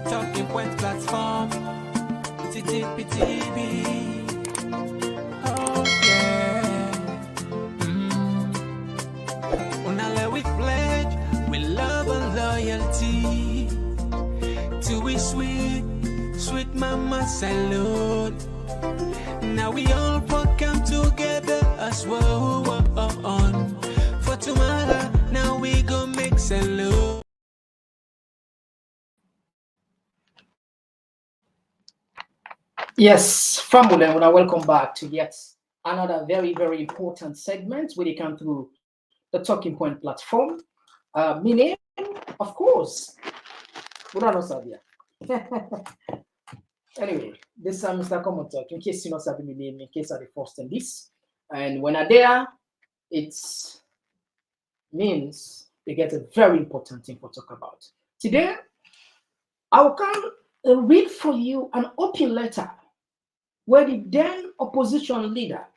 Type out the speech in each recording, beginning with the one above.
Talking Point platform. TTPTV. Oh yeah. Unale we pledge with love and loyalty to we sweet, sweet mama salute. Now we all come together as well on for tomorrow. Now we go make salute. Yes, family, and welcome back to yet another very, very important segment where you come through the Talking Point platform. My name, of course, anyway, this is Mr. Komon-Tok. In case you know my name, in case I'm the first in this, and when I'm there, it means they get a very important thing to talk about. Today, I will come and read for you an open letter where the then opposition leader,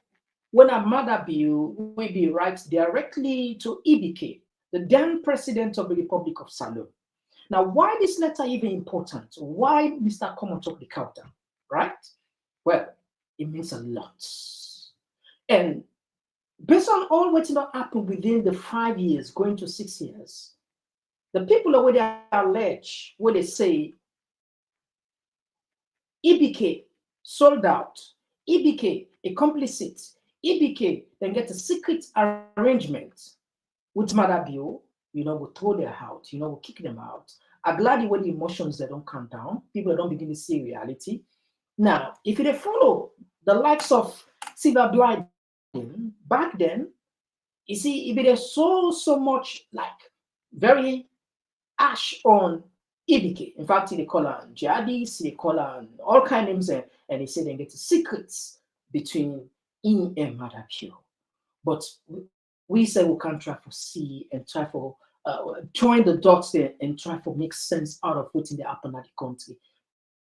when a Maada bill will be writes directly to EBK, the then president of the Republic of Salome. Now, why this letter even important? Why Mr. Komon-Tok the counter, right? Well, it means a lot. And based on all what's not happened within the 5 years, going to 6 years, the people already allege, where they say, EBK sold out, EBK a complicit, EBK then get a secret arrangement with Maada bill, will throw them out, will kick them out. I'm glad when the emotions they don't calm down, people don't begin to see reality. Now, if they follow the likes of Silver Blind back then, you see, if there's so much like very ash on EBK. In fact, they call her jihadis, they call her all kind of names, and they say they get the secrets between him and Maada bill. But we say we can't try for see and try for join the dots there and try to make sense out of what's in the happen at the country.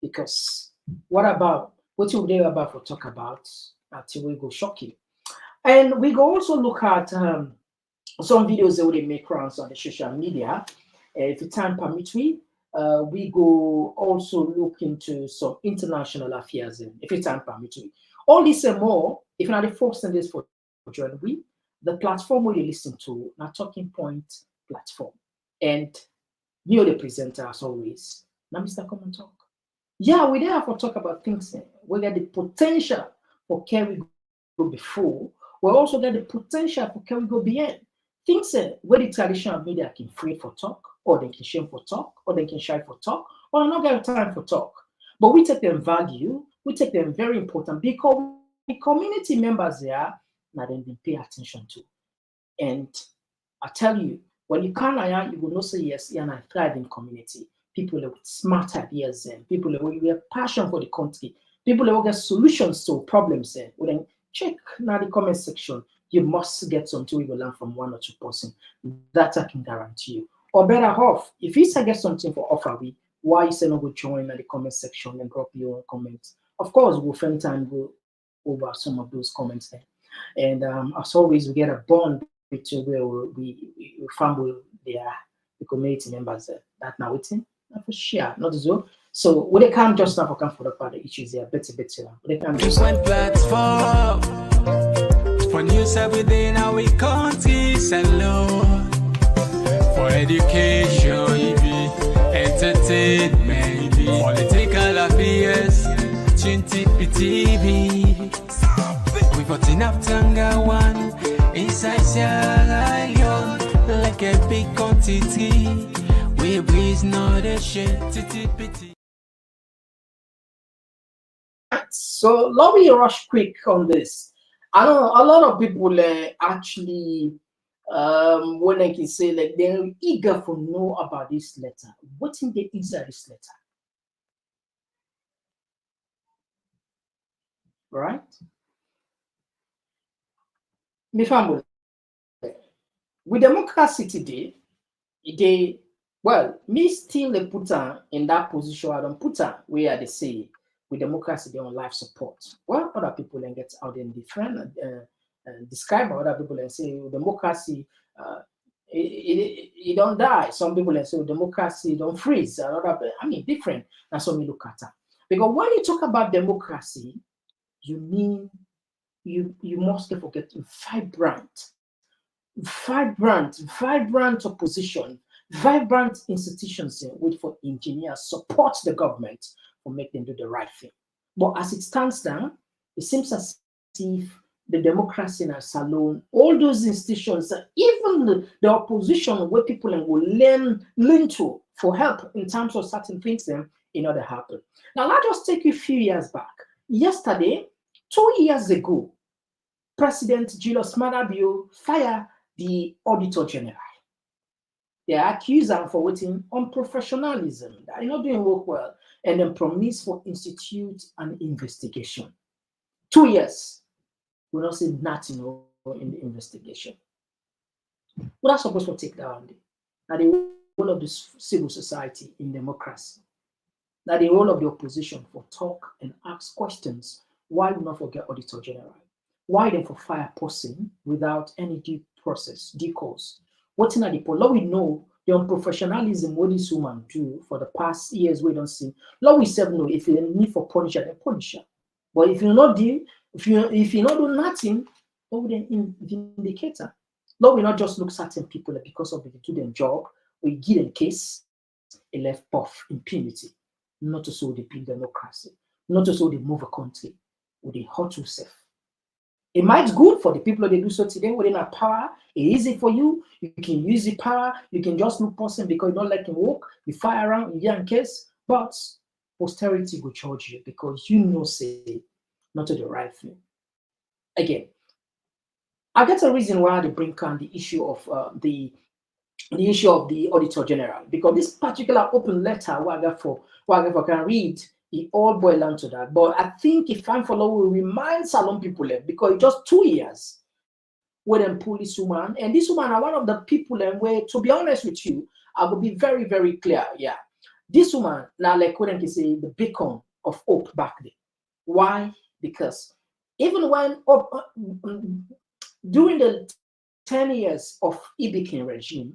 Because what you there about for talk about until we go shocking. And we go also look at some videos that they make rounds on the social media. If the time permits we go also look into some international affairs if the time permits we. All this and more, if you're not the folks in this for join we, the platform where you listen to, now Talking Point platform. And you're the presenter as always. Now, Mr. Komon-Tok. Yeah, we're there for talk about things. We got the potential for can we go before. We also got the potential for can we go beyond. Things where the traditional media can free for talk, or they can shame for talk, or they can shy for talk, or not got time for talk. But we take them value, we take them very important because the community members there, now then they pay attention to. And I tell you, when you come here, you will not say yes, you're not thriving community. People with smart ideas and people with a passion for the country. People who get solutions to problems and we then check now the comment section. You must get something you will learn from one or two person. That I can guarantee you. Or better off, if you say get something for offer, why you say not go join at the comment section and drop your comments. Of course, we'll spend time go over some of those comments there. And as always, we get a bond between where we family the community members there. That now it's for sure, not as well. So when they can't just now for the part of issues there, better. They can Just one platform for news every day now we country alone. For education, entertainment, political affairs, TTPTV. We got enough Tanga one inside Sierra Leone, like a big quantity. We breeze not a shit. TTPT. So let me rush quick on this. I know a lot of people actually when I can say like they're eager to know about this letter. What's in the inside this letter? Right? Me family. With democracy today, me still put her in that position. I don't put her where they say with democracy they on life support. Well, other people then get out and different describe other people and say democracy it don't die. Some people say democracy don't freeze. I mean, different. That's what we look at. Because when you talk about democracy, you mean you must not forget vibrant opposition, vibrant institutions which for engineers support the government for make them do the right thing. But as it stands now, it seems as if the democracy in our salon, all those institutions, even the opposition where people will lean to for help in terms of certain things then in order to happen. Now let's just take you a few years back. Yesterday, 2 years ago, President Julius Maada fired the Auditor General. They accuse him for waiting on professionalism, that he's not doing work well, and then promise for institute an investigation. 2 years, we don't see nothing in the investigation. We're not supposed to take that on. Now the role of the civil society in democracy. Now the role of the opposition for talk and ask questions. Why we not forget Auditor General? Why then for fire person without any due process, due cause? What's in the law? We know the unprofessionalism what this woman do for the past years we don't see. Law we say no, if you need for punisher, then punisher. But if you not do, if you not do nothing, what would then indicator? Law we not just look certain people because of they do their job, we give them case, a left puff impunity, not to show the build democracy, not to show they move a country, or they hurt yourself. It might be good for the people that they do so today within a power. It's easy for you. You can use the power. You can just look person because you don't like him walk. You fire around in your case, but posterity will charge you because you know say not to the right thing. Again, I get a reason why they bring on the issue of the issue of the Auditor General, because this particular open letter what I got for can read. It all boils down to that. But I think if I'm follow, will remind Salon people because it's just 2 years where them pull this woman. And this woman are one of the people and where, to be honest with you, I will be very, very clear. Yeah. This woman, now like what I can say, the beacon of hope back then. Why? Because even when during the 10 years of Ibikin regime,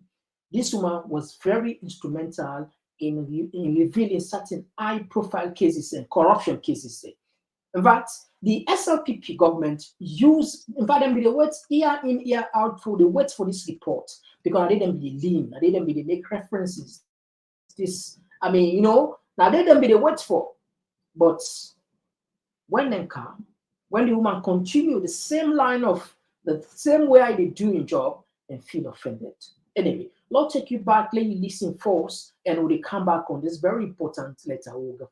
this woman was very instrumental in revealing certain high-profile cases and corruption cases. In fact, the SLPP government used, in fact, them be the words year in, year out through the wait for this report because they didn't be the lean, they didn't be the make references. This, I mean, now they didn't be the wait for. But when them come, when the woman continue the same line of the same way they do in job and feel offended. Anyway, Lord take you back, let you listen first, and we'll come back on this very important letter we'll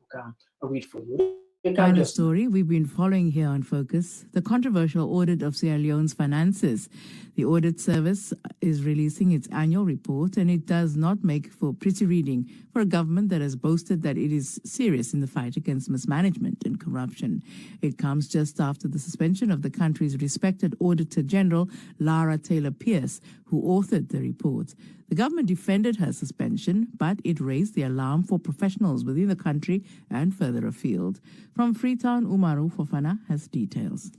read for you. Kind of story we've been following here on Focus, the controversial audit of Sierra Leone's finances. The audit service is releasing its annual report, and it does not make for pretty reading for a government that has boasted that it is serious in the fight against mismanagement and corruption. It comes just after the suspension of the country's respected Auditor General, Lara Taylor Pierce, who authored the report. The government defended her suspension, but it raised the alarm for professionals within the country and further afield. From Freetown, Umaru Fofana has details.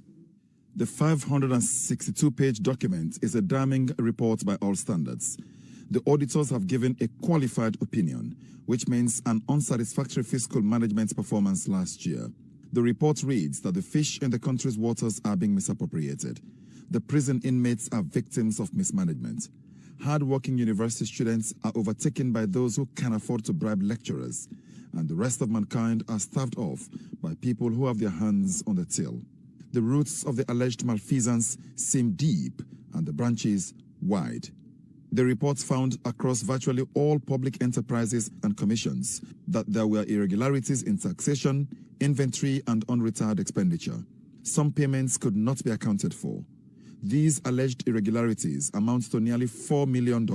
The 562-page document is a damning report by all standards. The auditors have given a qualified opinion, which means an unsatisfactory fiscal management performance last year. The report reads that the fish in the country's waters are being misappropriated. The prison inmates are victims of mismanagement. Hard-working university students are overtaken by those who can afford to bribe lecturers, and the rest of mankind are starved off by people who have their hands on the till. The roots of the alleged malfeasance seem deep and the branches wide. The reports found across virtually all public enterprises and commissions that there were irregularities in taxation, inventory, and unretired expenditure. Some payments could not be accounted for. These alleged irregularities amount to nearly $4 million.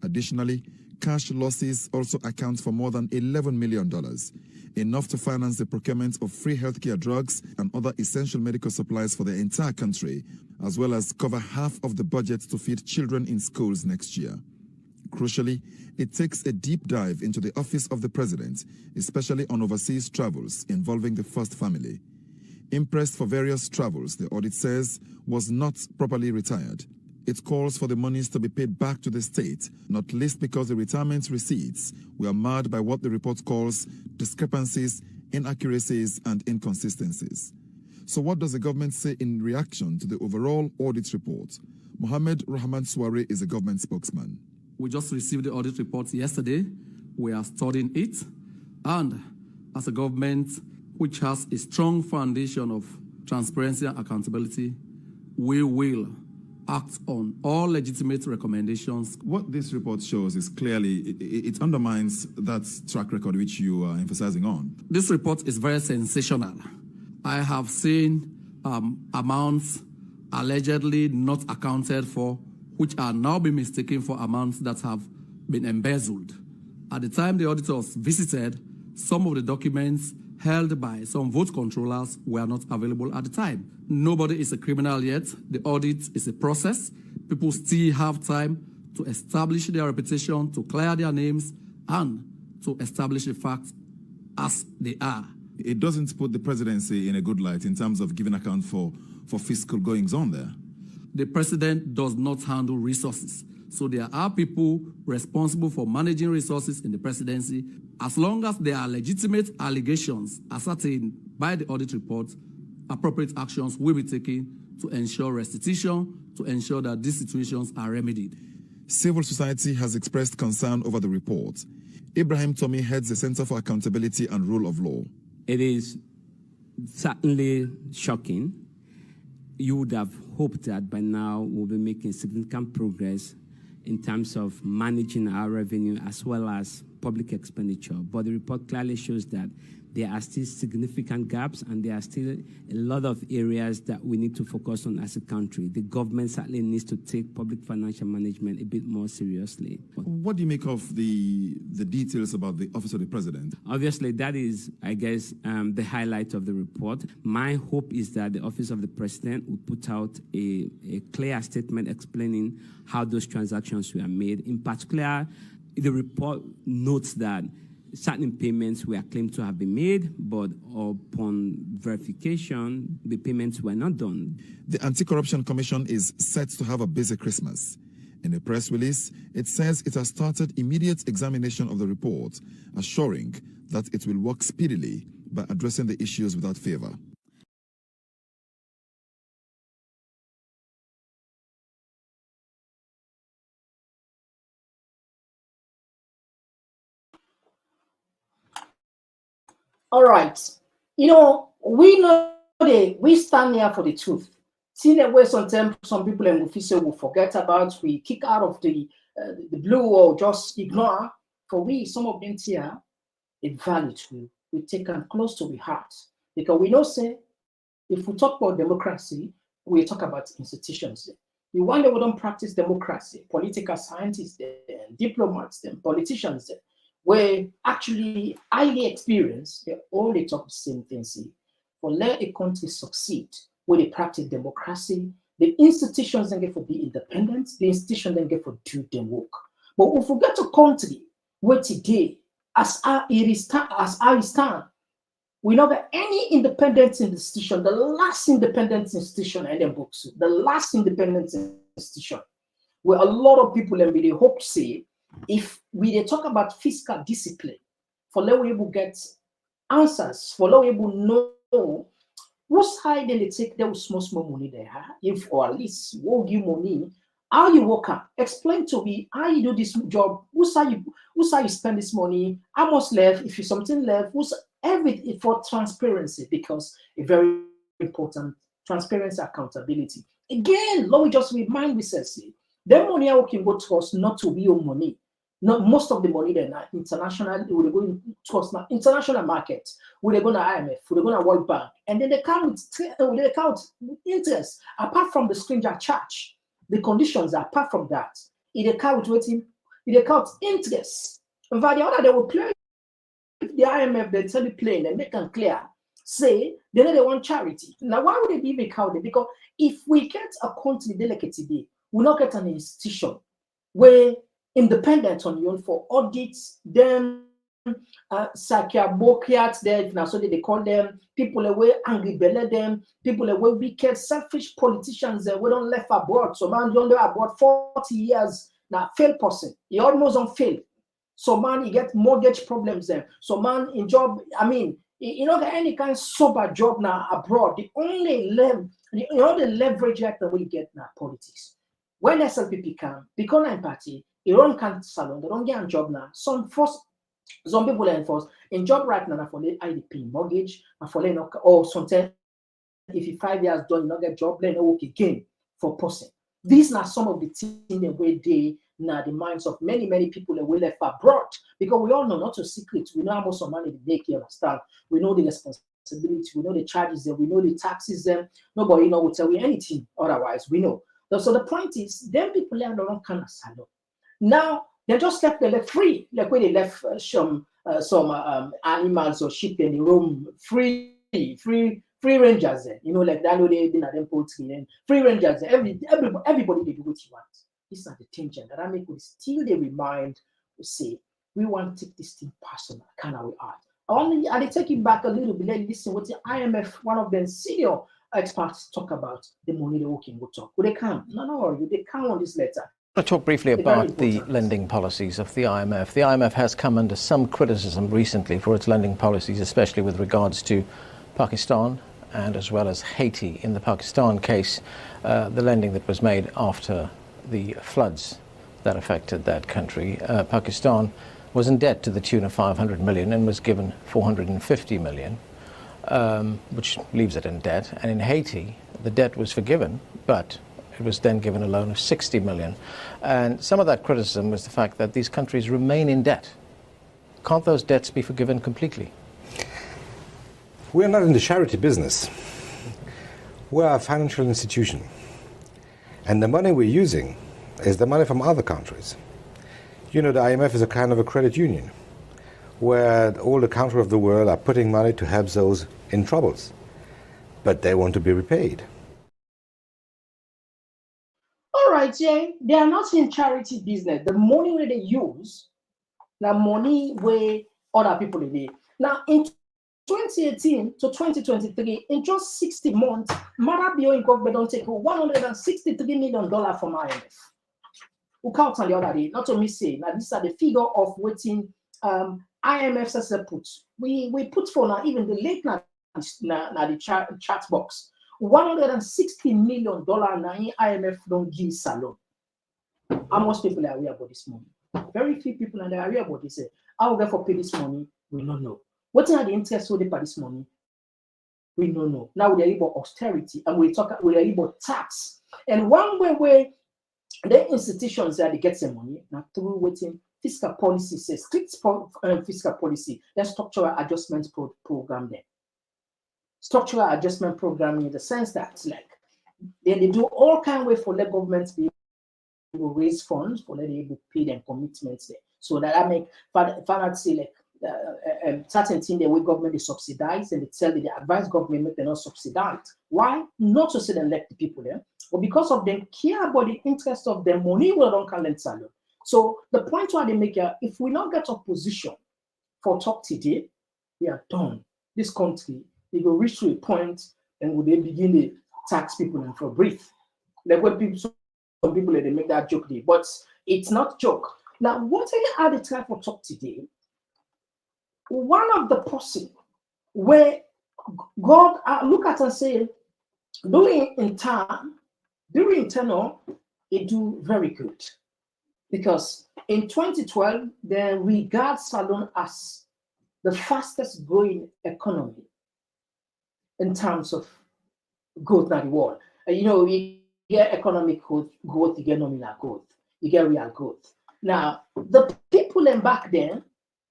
Additionally, cash losses also account for more than $11 million, enough to finance the procurement of free healthcare drugs and other essential medical supplies for the entire country, as well as cover half of the budget to feed children in schools next year. Crucially, it takes a deep dive into the office of the president, especially on overseas travels involving the first family. Impressed for various travels, the audit says, was not properly retired. It calls for the monies to be paid back to the state, not least because the retirement receipts were marred by what the report calls discrepancies, inaccuracies, and inconsistencies. So what does the government say in reaction to the overall audit report? Mohammed Rahman Suare is a government spokesman. We just received the audit report yesterday. We are studying it. And as a government which has a strong foundation of transparency and accountability, we will act on all legitimate recommendations. What this report shows is clearly, it undermines that track record which you are emphasizing on. This report is very sensational. I have seen amounts allegedly not accounted for, which are now being mistaken for amounts that have been embezzled. At the time the auditors visited, some of the documents held by some vote controllers were not available at the time. Nobody is a criminal yet. The audit is a process. People still have time to establish their reputation, to clear their names, and to establish the facts as they are. It doesn't put the presidency in a good light in terms of giving account for fiscal goings-on there. The president does not handle resources. So there are people responsible for managing resources in the presidency. As long as there are legitimate allegations ascertained by the audit report, appropriate actions will be taken to ensure restitution, to ensure that these situations are remedied. Civil society has expressed concern over the report. Ibrahim Tommy heads the Center for Accountability and Rule of Law. It is certainly shocking. You would have hoped that by now we'll be making significant progress in terms of managing our revenue as well as public expenditure. But the report clearly shows that there are still significant gaps and there are still a lot of areas that we need to focus on as a country. The government certainly needs to take public financial management a bit more seriously. What do you make of the details about the Office of the President? Obviously, that is, I guess, the highlight of the report. My hope is that the Office of the President will put out a clear statement explaining how those transactions were made. In particular, the report notes that certain payments were claimed to have been made, but upon verification, the payments were not done. The Anti-Corruption Commission is set to have a busy Christmas. In a press release, it says it has started immediate examination of the report, assuring that it will work speedily by addressing the issues without favor. All right. We know we stand here for the truth. See the way sometimes some people in office will forget about, we kick out of the blue or just ignore. For we, some of them here, a value we take them close to the heart. Because we know, say, if we talk about democracy, we talk about institutions. You wonder we don't practice democracy, political scientists, diplomats, politicians, were actually highly experienced. They only talk the same thing. See, for let a country succeed, where they practice democracy, the institutions then get for be independent, the institutions then get for do their work. But if we get a country where today, as how it stand, we know that any independent institution, the last independent institution, and then books, the last independent institution, where a lot of people and really hope to say, if we talk about fiscal discipline, for let we able get answers, for let we able know what's high then they take those small money they have, if or at least will give money, how you work out, explain to me how you do this job, who's how you spend this money, how much left, if you something left, who's everything for transparency, because a very important transparency, accountability. Again, Lord, we just remind we say, the money I can go to us not to be your money. Not most of the money then international, we're going to us now international market, we're going to IMF, we're going to World Bank, and then they count interest apart from the stranger charge. The conditions are apart from that. It account waiting, it account interest. And by the other, they will play the IMF, they tell you plain and make them clear. Say they know they want charity. Now, why would they be counted? Because if we get a country delicate today, we not get an institution where independent on your own for audits, then Sakiabokiats there, if so they call them, people away angry belly them, people away wicked, selfish politicians we don't left abroad. So man don't abroad 40 years now, failed person. He almost on fail. So man, he get mortgage problems there. So man, in job, I mean, you know, any kind of sober job now abroad, the only leverage that we get now politics. When SLPP come, because I'm party, you don't can't salon, they don't get a job now. Some people are enforced in job right now for the IDP mortgage, and for or sometimes if you 5 years done, you not get job, then work again for person. These are some of the things that we they now the minds of many people that we left abroad, because we all know, not a secret, we know how much money they make, you understand? We know the responsibility, we know the charges there, we know the taxes there. Nobody will tell you anything otherwise, we know. So the point is, them people are not kind of salon. Now they just left them free, like when they left some animals or sheep in the room free rangers there. You know, like that they them poultry and free rangers there. Everybody they do what you want. These are the things that I make we still they remind, we say, we want to take this thing personal, kind of we are. Only I take it back a little bit, let listen what the IMF, one of them senior experts talk about the money they working will talk. Will they come? No, they come on this letter. I want to talk briefly about the lending policies of the IMF. The IMF has come under some criticism recently for its lending policies, especially with regards to Pakistan and as well as Haiti. In the Pakistan case, the lending that was made after the floods that affected that country, Pakistan was in debt to the tune of 500 million and was given 450 million, which leaves it in debt. And in Haiti, the debt was forgiven, but it was then given a loan of 60 million. And some of that criticism was the fact that these countries remain in debt. Can't those debts be forgiven completely? We're not in the charity business. We're a financial institution. And the money we're using is the money from other countries. You know, the IMF is a kind of a credit union where all the countries of the world are putting money to help those in troubles. But they want to be repaid. All right, Jay, they are not in charity business. The money where they use, the money where other people they. Now, in 2018 to 2023, in just 60 months, Maada in government don't take $163 million from IMF. We count on the other day, not to me say, now these are the figure of waiting IMF says put. We put for now, even the late now the chat box. $160 million now IMF don't give salon. How much people are aware about this money? Very few people are aware about this. How we for pay this money? We don't know. What are the interest holding by this money? We don't know. Now we are about austerity and we are about tax. And one way where the institutions that they get some money now through waiting fiscal policy, says strict fiscal policy, the structural adjustment program there. Structural adjustment program in the sense that like they do all kind of way for the government to be able to raise funds for them able to pay them commitments there. So that I make finance say like certain thing the way government is subsidized and they tell the advice government make them not subsidized. Why? Not to say them let the people there, but because of them care about the interest of their money we don't calendar salary. So the point why they make here, if we not get opposition for talk today, we are done. This country, they go reach to a point and will they begin to tax people and for breathe. Like when people, some people they make that joke there, but it's not joke. Now, what are the try for talk today? One of the person where God look at and say, during tenure, it do very good. Because in 2012, they regard Salon as the fastest growing economy in terms of growth in the world. You know, you get economic growth, you get nominal growth, you get real growth. Now, the people in back then,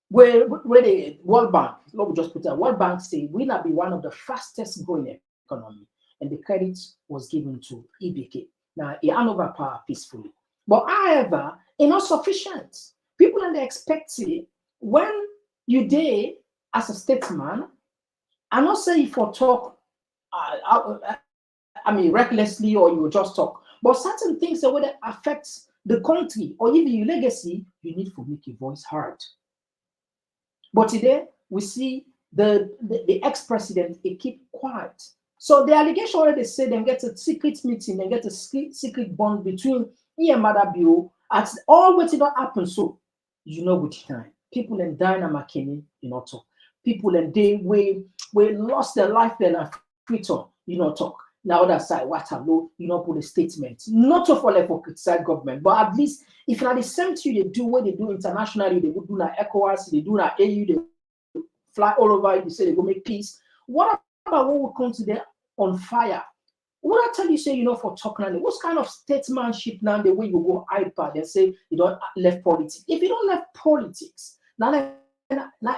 where the World Bank, let me just put that, World Bank say we not be one of the fastest growing economy, and the credit was given to EBK. Now, it hand over power peacefully. But however, it's not sufficient. People and they expect it when you dare as a statesman, I'm not saying for talk, recklessly or you just talk, but certain things that would affect the country or even your legacy, you need to make your voice heard. But today we see the ex-president, he keep quiet. So the allegation already say they get a secret meeting, they get a secret bond between he and Maada Bio. At all what did not happen. So you know which time. People in Diana McKinney, talk. People in day we lost their life then and Twitter, talk. Now other side, Waterloo, put a statement. Not to fall for criticize government, but at least if not the same thing they do what they do internationally, they would do na ECOWAS, they do na AU, they fly all over, they say they go make peace. What about what will come today on fire? What I tell you, say, for talking, what kind of statesmanship now the way you go iPad and say you don't left politics? If you don't left politics, now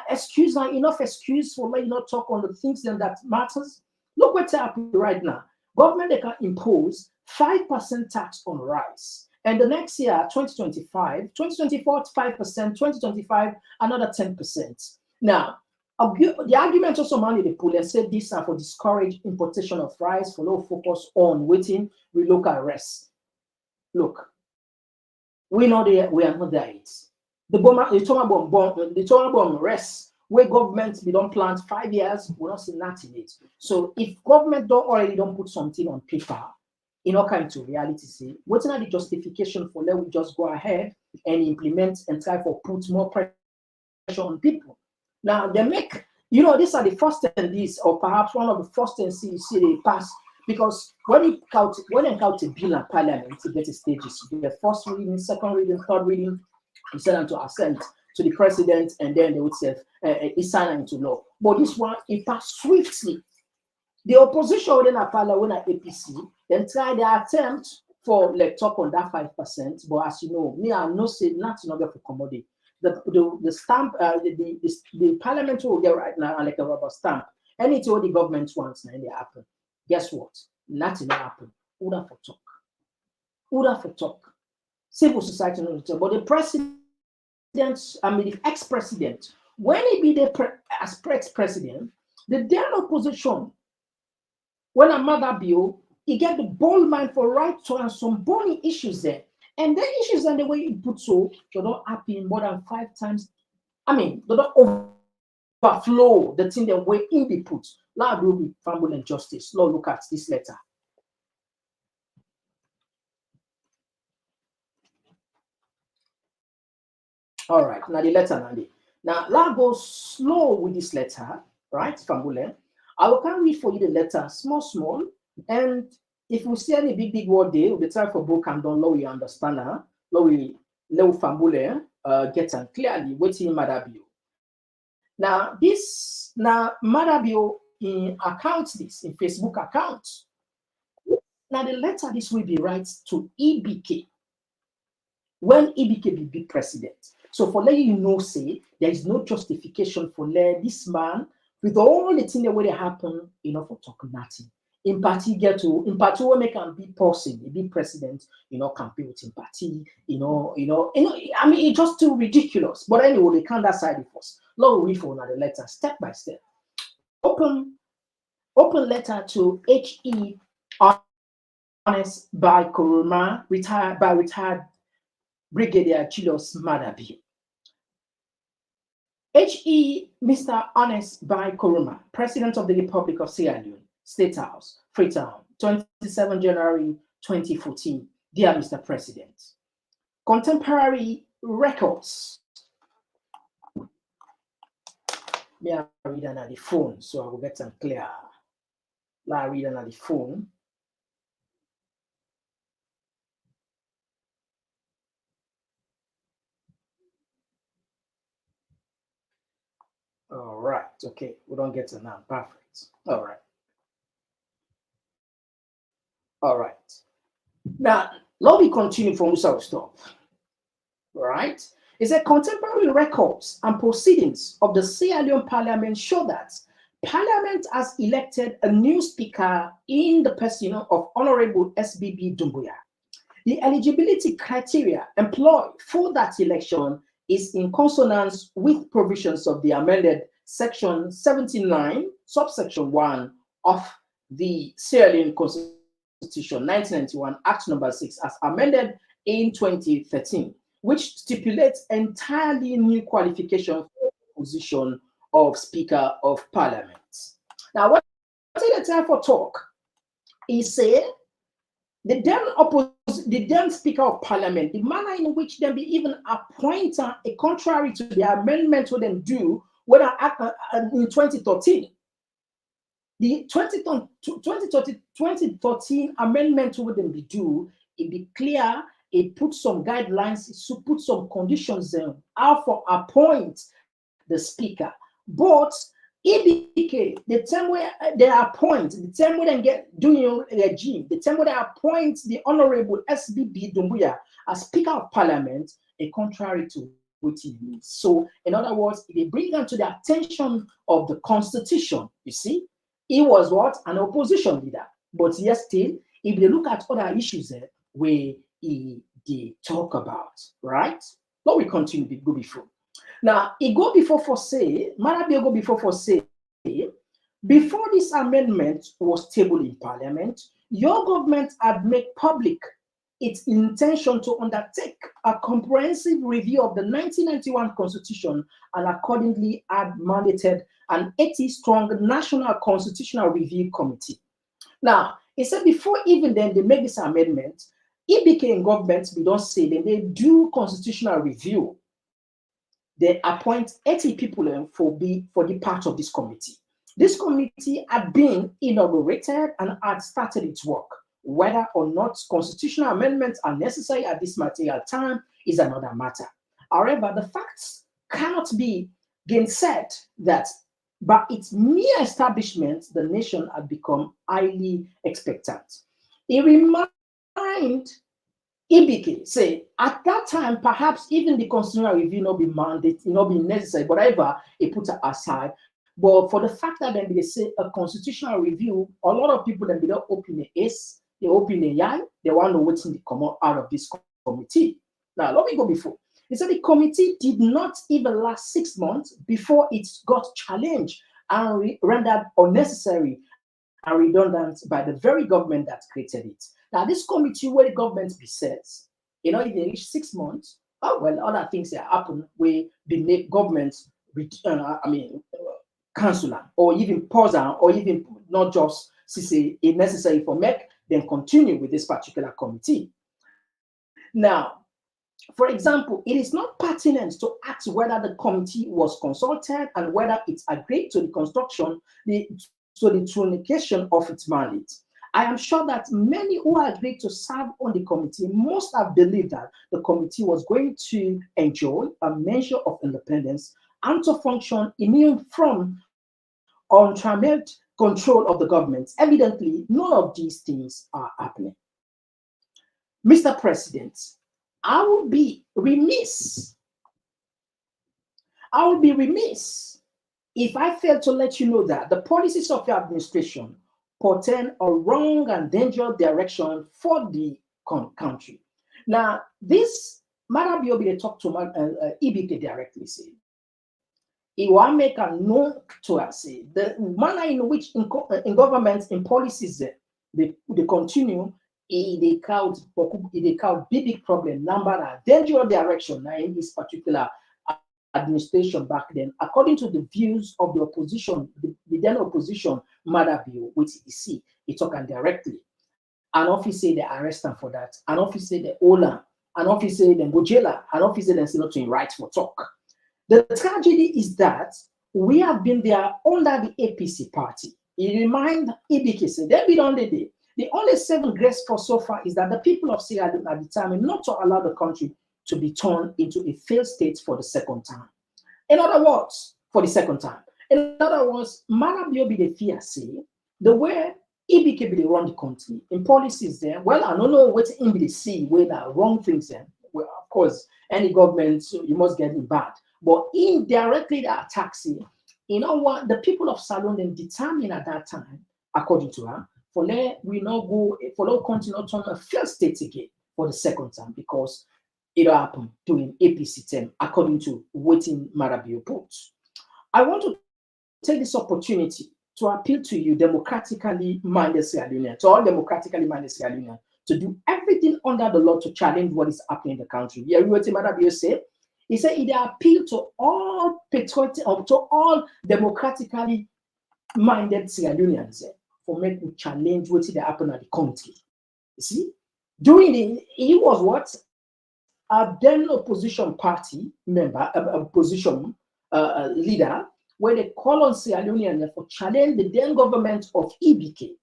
excuse, now enough excuse for letting not talk on the things then that matters. Look what's happening right now. Government, they can impose 5% tax on rice. And the next year, 2025, 2024, 5%, 2025, another 10%. Now, the argument also money they pull and say this are for discourage importation of rice, for no focus on waiting, we look at rest. Look, we know we are not there yet. The bomb rest. Where government we don't plant 5 years, we don't see nothing yet. So if government don't put something on paper, come to reality, say what's not the justification for let we just go ahead and implement and try to put more pressure on people. Now they make, these are the first thing these, or perhaps one of the first things you see they pass, because when they count a bill in parliament to get the stages, you get first reading, second reading, third reading, you send them to assent to the president, and then they would say it's signed into law. But this one, it passed swiftly. The opposition within a parliament, when APC, then try their attempt for talk on that 5%. But as you know, me I no say nothing over for commodity. The stamp, the parliament will get right now like a rubber stamp. Anything the government wants, and they happen. Guess what? Nothing will happen. Order for talk. Order for talk. Civil society knows it, but the president. The ex-president, when he be as ex-president, the then opposition, when a Maada Bio, he get the bold mind for right to and some bony issues there. And the issues and the way you put so, they don't happen more than 5 times. I mean, they don't overflow the thing the way in be put. Now will be family and justice. Now look at this letter. All right, now the letter, Nandi. Now, let's go slow with this letter, right, Fambule? I will can read for you the letter, small, and if we see any big word there, we'll try for book and don't know you understand, Now we let Fambule get and clearly waiting Maada Bio. Now, Maada Bio in account this, in Facebook account. Now, the letter this will be right to EBK. When EBK be president. So for letting you know, say there is no justification for this man with all the things that will happen, for talking nothing. In party will make him be person, be president, campaign with in party, I mean it's just too ridiculous. But anyway, they can't decide it first. Lord, we read for another letter, step by step. Open letter to H.E. Honest by Koroma, retired Brigadier Julius Maada Bio. H.E. Mr. Honest by Koroma, President of the Republic of Sierra Leone, State House, Freetown, 27 January 2014. Dear Mr. President, contemporary records. May I read on the phone so I will get them clear. Let me read on the phone. All right, okay, we don't get to now. Perfect. All right. Now, let me continue from this stop. All right. It's a contemporary records and proceedings of the Sierra Leone Parliament show that Parliament has elected a new speaker in the person of Honorable SBB Doumbouya. The eligibility criteria employed for that election is in consonance with provisions of the amended Section 79, subsection 1 of the Sierra Leone Constitution 1991, Act number 6, as amended in 2013, which stipulates entirely new qualifications for position of Speaker of Parliament. Now, what is the time for talk? He said the then Speaker of Parliament, the manner in which them be even appoint a contrary to the amendment what them do when in 2013. The 2013 amendment what them be do, it be clear, it put some guidelines, it put some conditions in how for appoint the Speaker. But EBK, the time where they appoint, the time where they get doing regime, the time where they appoint the Honorable SBB Dumbuya as Speaker of Parliament, a contrary to what he means. So, in other words, they bring them to the attention of the Constitution. You see, he was what? An opposition leader. But yes, still, if they look at other issues there, where they talk about, right? Let me continue to go before. Now, it go before for say, Marabio go before for say, before this amendment was tabled in Parliament, your government had made public its intention to undertake a comprehensive review of the 1991 Constitution and accordingly had mandated an 80-strong National Constitutional Review Committee. Now, it said before even then they make this amendment, it became government, we don't say, then they do constitutional review. They appoint 80 people for the part of this committee. This committee had been inaugurated and had started its work. Whether or not constitutional amendments are necessary at this material time is another matter. However, the facts cannot be gainsaid that by its mere establishment, the nation had become highly expectant. It reminds EBK, say, at that time, perhaps even the constitutional review not be mandated, not be necessary, whatever, it put aside. But for the fact that then they say a constitutional review, a lot of people then they don't open the ace, they open the eye, they want to know what's in the come out of this committee. Now, let me go before. They said the committee did not even last 6 months before it got challenged and rendered unnecessary and redundant by the very government that created it. Now, this committee where the government says, if they reach 6 months, oh, well, other things that happen where the government, cancel or even pause or even not just say it necessary for MEC, then continue with this particular committee. Now, for example, it is not pertinent to ask whether the committee was consulted and whether it agreed to the construction, the truncation of its mandate. I am sure that many who agreed to serve on the committee must have believed that the committee was going to enjoy a measure of independence and to function immune from untrammeled control of the government. Evidently, none of these things are happening. Mr. President, I would be remiss if I failed to let you know that the policies of your administration portend a wrong and dangerous direction for the country. Now, this Maada Biobi, they talk to EBK directly, say, he will make a note to us, say, the manner in which in government, in policies, they continue, they count big problem, number and dangerous direction in this particular administration back then, according to the views of the opposition, the then opposition, Maada Bio, which you see, he talking directly. An officer they arrest him for that, an officer they hold him, an officer they go jail, an officer they say not to right for talk. The tragedy is that we have been there under the APC party. It reminds EBK, say, they be on the day. The only saving grace for so far is that the people of Sierra Leone are determined not to allow the country to be turned into a failed state for the second time. In other words, for the second time. In other words, Maada Biobi the fear say the way EBK be run the country in policies there. Well, I don't know what in the see where the wrong things there. Well, of course, any government you must get in bad, but indirectly they attack see. You know what? The people of Salon then determined at that time, according to her, for let we not go for no continue to a failed state again for the second time because it happened during APC term, according to waiting Maada Bio put. I want to take this opportunity to appeal to you, democratically minded Sierra Leoneans, to all democratically minded Sierra Leoneans, to do everything under the law to challenge what is happening in the country. Yeah, what Maada Bio say, He said it appealed to all patriotic, to all democratically minded Sierra Leoneans for making challenge what they happen at the country. You see, he was what? A then opposition party member, opposition leader, where they call on Sierra Leoneans for challenge the then government of EBK,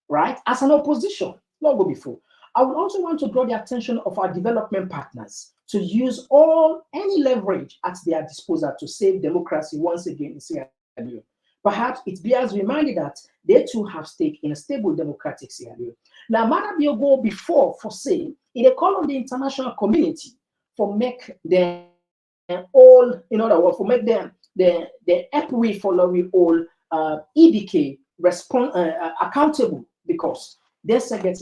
right? As an opposition, long before. I would also want to draw the attention of our development partners to use any leverage at their disposal to save democracy once again in Sierra Leone. Perhaps it bears reminding that they too have stake in a stable democratic Sierra Leone. Now, Maada go before for saying, it call on the international community for make them all, in other words, for make them the help we follow we all EBK accountable, because they say get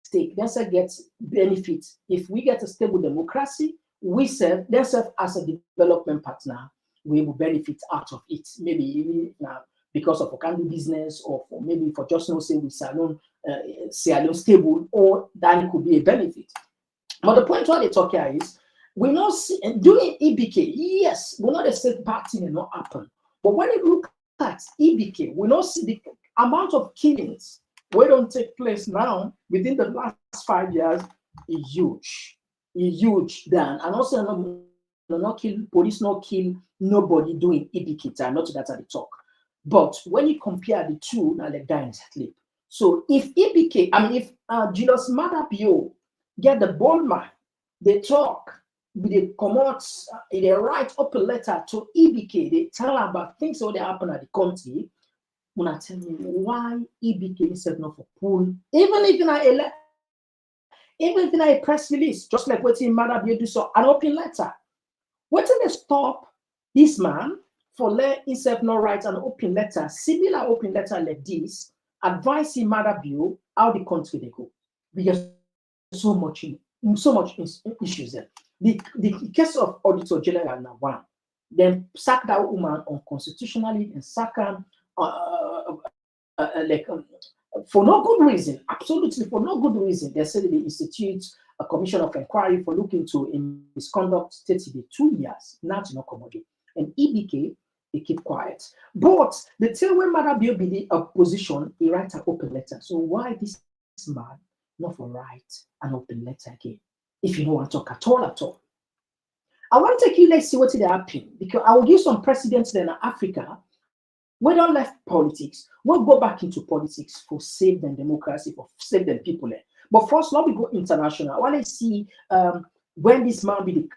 stake, they say get benefits. If we get a stable democracy, we serve themselves as a development partner, we will benefit out of it. Maybe even because of a kind of business, or for maybe for just not saying with Sierra Leone stable, or that it could be a benefit. But the point what they talk here is, we not see doing EBK, yes, we not the same party may not happen. But when you look at EBK, we not see the amount of killings we don't take place now within the last 5 years is huge. Is huge then. And also not kill police, not kill nobody doing EBK time, not that at the talk. But when you compare the two, now they're dying sleep. So if EBK, if Julius Maada Bio get the ball man, they talk, they come out, they write up a letter to EBK, they tell about things that happen at the country. When I tell me why EBK is not for pool, even if in a press release, just like what in Maada Bio do, so an open letter. What did they stop this man for let himself not write an open letter, similar open letter like this, advising Maada Bio how the country they go? Because so much issues there. The case of Auditor General now one, then sack that woman unconstitutionally and sack her for no good reason, absolutely for no good reason. They said they institute a commission of inquiry for looking to misconduct 2 years, not to no commodity. And EBK, they keep quiet. But the tell when Maada Bio be the opposition, he write an open letter. So why this man not for write an open letter again? If you don't want to talk at all. I want to take you, let's see what they happen, because I will give some precedents then in Africa. We don't left politics. We'll go back into politics for save them democracy, for save them people there. But first, let me go international. I want to see when this man be the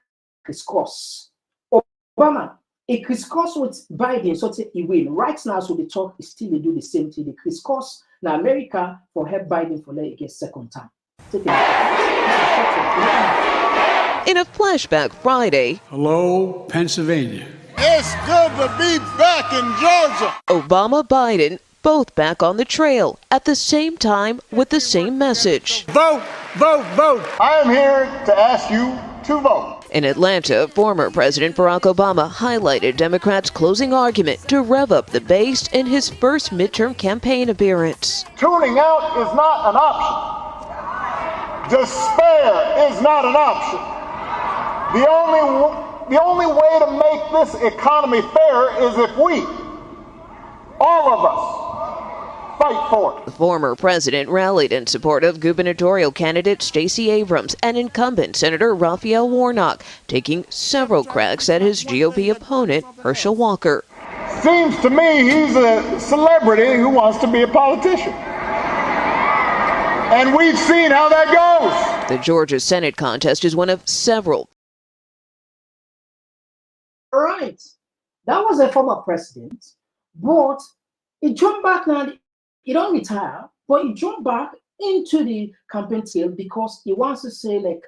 crisscross. Obama, a crisscross with Biden, so he will. Right now, so the talk is still they do the same thing. The crisscross now America for help Biden for let it get second time. In a flashback Friday, hello, Pennsylvania. It's good to be back in Georgia. Obama, Biden, both back on the trail at the same time with the same message. Vote, vote, vote. I am here to ask you to vote. In Atlanta, former President Barack Obama highlighted Democrats' closing argument to rev up the base in his first midterm campaign appearance. Tuning out is not an option. Despair is not an option. The only way to make this economy fair is if we, all of us, fight for it. The former president rallied in support of gubernatorial candidate Stacey Abrams and incumbent Senator Raphael Warnock, taking several cracks at his GOP opponent, Herschel Walker. Seems to me he's a celebrity who wants to be a politician. And we've seen how that goes. The Georgia Senate contest is one of several. All right. That was a former president, but he jumped back now. He don't retire, but he jumped back into the campaign trail because he wants to say like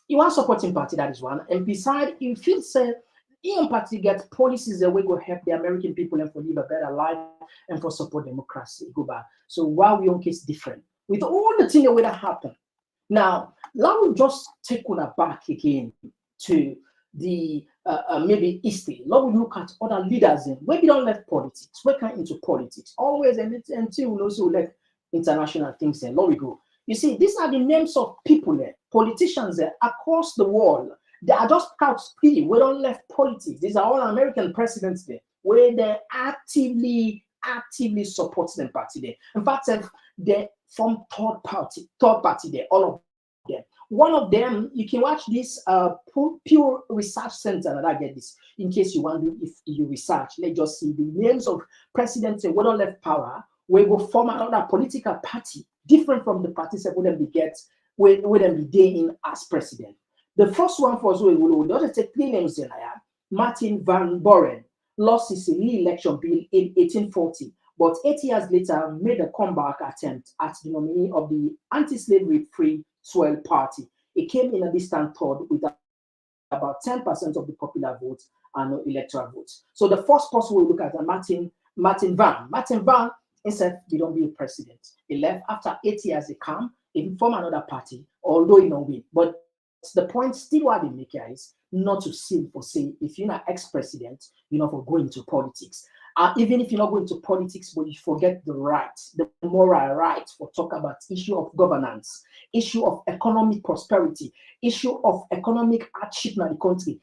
he wants supporting party, that is one. And besides, he feels he in party gets policies that will go help the American people and for live a better life and for support democracy. Go back. So why we own case different with all the things that will happen. Now, let me just take one back again to the maybe history. Let me look at other leaders in where we don't let politics. We come into politics always until we also let international things in. Let we go. You see, these are the names of people there, politicians there across the world. They are just couch PD. We don't left politics. These are all American presidents there, where they actively support them party there. In fact, they from third party there, all of them. One of them, you can watch this Pure Research Center, and I get this in case you want to, if you research, let's just see the names of presidents who don't left power, we will form another political party different from the parties that wouldn't be get with them be day in as president. The first one for us, we will just take three names in here. Martin Van Buren lost his re-election bill in 1840, but 8 years later made a comeback attempt at the nominee of the anti-slavery Free Swell Party. It came in a distant third with about 10% of the popular vote and no electoral votes. So the first person we look at is Martin Van. Martin Van, instead, he don't be a president. He left after 8 years. He came, he formed another party, although he don't win. But the point still what they make here is not to sin for say if you're not ex-president, you're not for going to politics. Even if you're not going to politics, but you forget the right, the moral right for talk about issue of governance, issue of economic prosperity, issue of economic hardship in the country,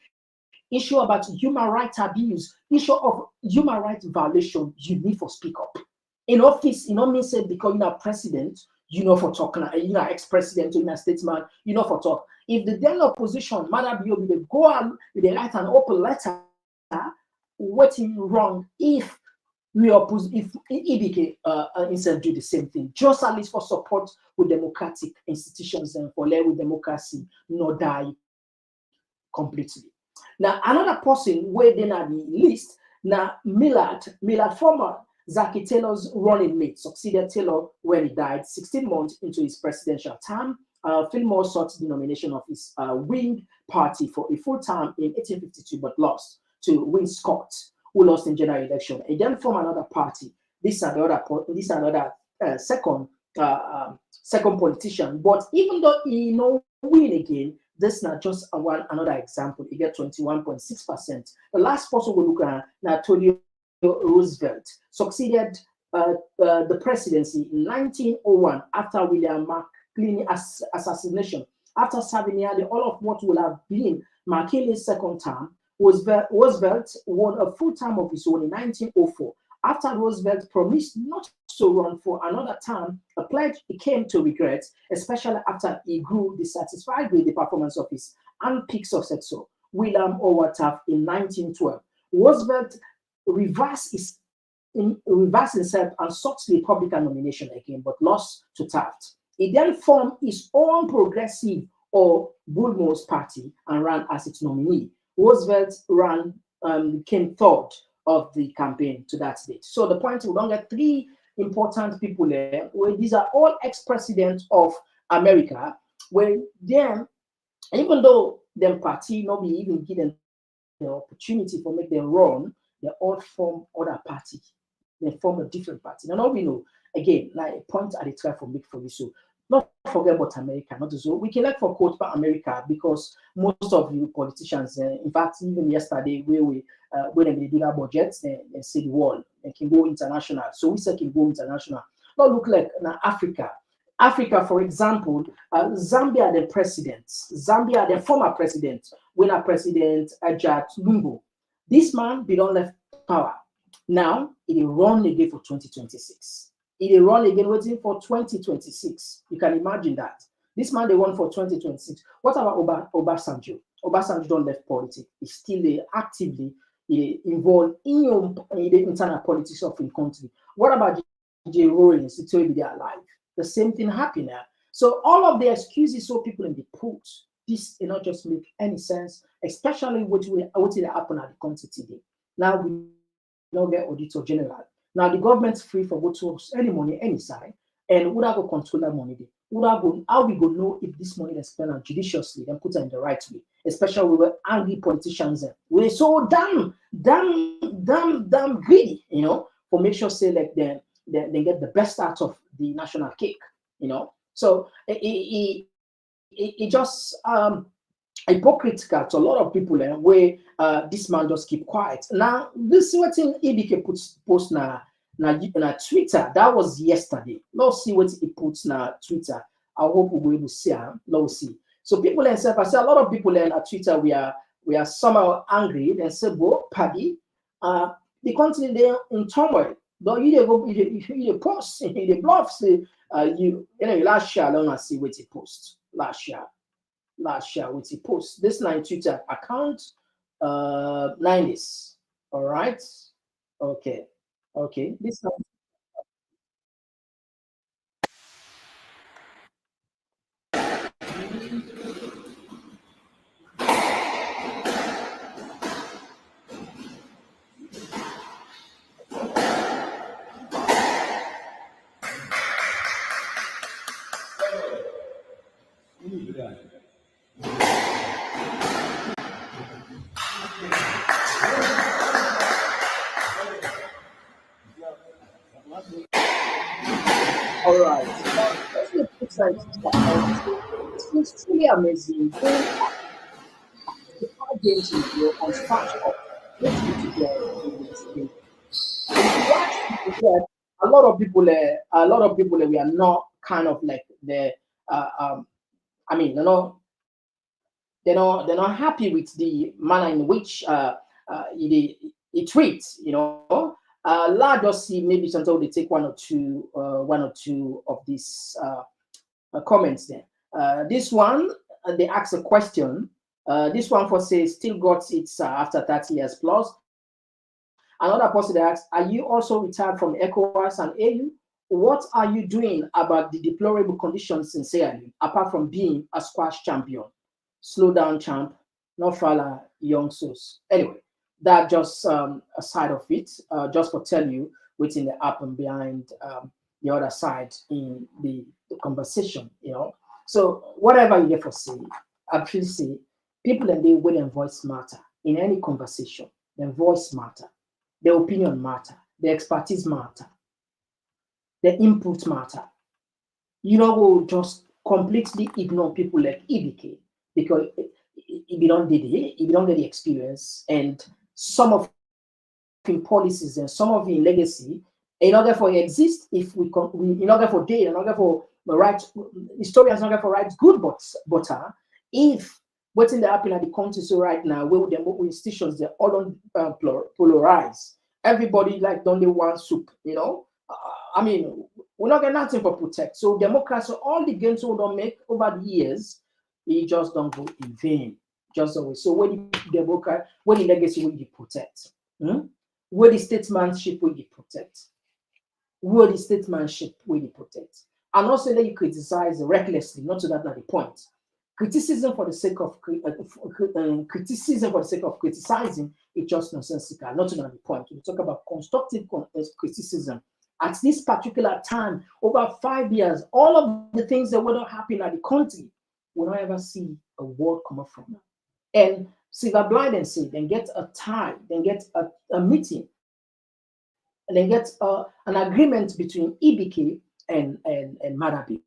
issue about human rights abuse, issue of human rights violation, you need to speak up. In office, you know, mean say because you're not president, you know for talking, you're not ex-president, you're not statesman, you know for talk. If the then opposition, Maada they go out, they write an open letter, what's wrong if we oppose, if EBK instead do the same thing, just at least for support with democratic institutions and for let with democracy not die completely. Now another person where they are the list, now Millard former Zaki Taylor's running mate succeeded Taylor when he died 16 months into his presidential term. Fillmore sought the nomination of his Whig party for a full term in 1852, but lost to Win Scott, who lost in general election. He then formed another party. This is another second politician. But even though he no win again, this is not just another example. He get 21.6%. The last person we look at now, Tony Roosevelt succeeded the presidency in 1901 after William McKinley assassination. After serving nearly all of what will have been McKinley's second term, Roosevelt won a full term of his own in 1904. After Roosevelt promised not to run for another term, a pledge he came to regret, especially after he grew dissatisfied with the performance of his unpicked successor, William Howard Taft, in 1912. Roosevelt reversed himself and sought the Republican nomination again, but lost to Taft. He then formed his own progressive or Bullmore's party and ran as its nominee. Roosevelt came third of the campaign to that date. So the point, we don't get three important people there. Where these are all ex-presidents of America, where them, even though them party not be even given the opportunity for make them run, they all form other party. They form a different party. Now we know, again, like a point at the try for make for you. So not forget about America, not so we can like for quote about America because most of you politicians, in fact, even yesterday when they do that budget, they say the world and can go international. So we say can go international. Not look like Africa. Africa, for example, Zambia, the former president, winner president Ajat Lungu. This man be don't left power. Now it will run again for 2026. It will run again waiting for 2026. You can imagine that. This man they won for 2026. What about Obasanjo? Obasanjo don't left politics. He's still actively involved in the internal politics of the country. What about J. Rawlings? It's already alive. The same thing happened now. So all of the excuses so people in the put, this will not just make any sense, especially what will happen at the country today. Now we don't get auditor general. Now the government's free for go to any money, any side, and would have go control that money. How we go know if this money is spent judiciously and put it in the right way, especially we were angry politicians. We're so damn greedy, you know, for make sure say like they get the best out of the national cake, you know. So it just hypocritical to a lot of people where this man just keep quiet. Now this is what EBK post na Twitter. That was yesterday. Let's see what he puts na Twitter. I hope we'll be able to see. Let's see. So people and I say a lot of people on Twitter we are somehow angry and say, "Bo, Paddy, the country there in turmoil. Don't you go you post the blog say you know last year I don't see what you post last year what you post this line Twitter account 90s. All right, okay, this one. All right. Let's look inside it's truly amazing. Going to the games on scratch up. Let's go to this game. If you watch a lot of people, we are not kind of like the, I mean, they're not happy with the manner in which it treats, Let's just see maybe sometimes they take one or two of these comments there. This one, they ask a question. This one for say still got it after 30 years plus. Another person that asks, are you also retired from ECOWAS and AU? What are you doing about the deplorable conditions in Sierra Leone, apart from being a squash champion? Slow down, champ. No falla, young souls. Anyway, that just a side of it, just for tell you what's in the up and behind the other side in the conversation, So whatever you get for say, I feel say people and they will and voice matter in any conversation. Their voice matter, their opinion matter, their expertise matter, their input matter. You know, we'll just completely ignore people like EBK because if you don't get the experience and some of in policies and some of in legacy, in order for it exist, if we in order for data, in order for the right historians, in order for right good, but if what's in the happening at the country so right now, where the institutions they're all on polarize, everybody like don't they want soup, I mean, we're not getting nothing for protect. So democracy, all the gains we don't make over the years, it just don't go in vain. Just always. So when the democracy, when the legacy will you protect? Where the statesmanship will you protect? Where the statesmanship will you protect? And also that you criticize recklessly, not to that not the point. Criticism for the sake of criticism for the sake of criticizing is just nonsensical, not to that the point. We talk about constructive criticism. At this particular time, over 5 years, all of the things that were not happening at the country, we don't ever see a word come up from them. And Silver Blind and say, then get a time, then get a meeting, and then get an agreement between EBK and Maada.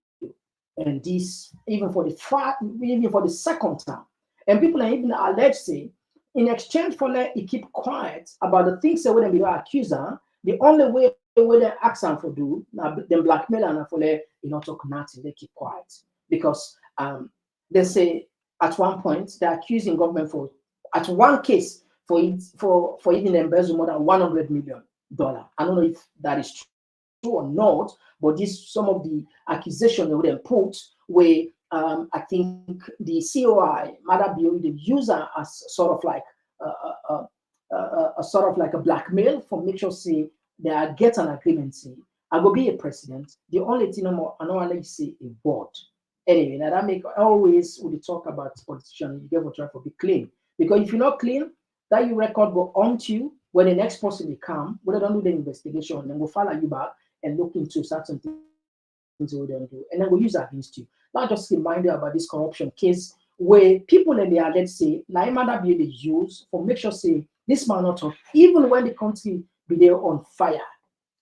And this even for the second time. And people are even alleged say, in exchange for let it keep quiet about the things that when they accuse her, the only way they ask them for do now them blackmail and for let talk nothing, they keep quiet because they say at one point they're accusing government for at one case for even embezzle more than $100 million. I don't know if that is true or not, but this some of the accusations they would put where I think the COI Maada the user as sort of like a blackmail for make sure say they are get an agreement. Say I go be a president. The only thing I know say a board. Anyway, now that make always when we talk about politicians, you get to try to be clean. Because if you're not clean, that your record go on to you when the next person they come, when they don't do the investigation, then we'll follow you back and look into certain things we don't do, and then we'll use that against you. Not just remind you about this corruption case where people in the let's say, Maada be the use for make sure say this man not talk, even when the country be there on fire.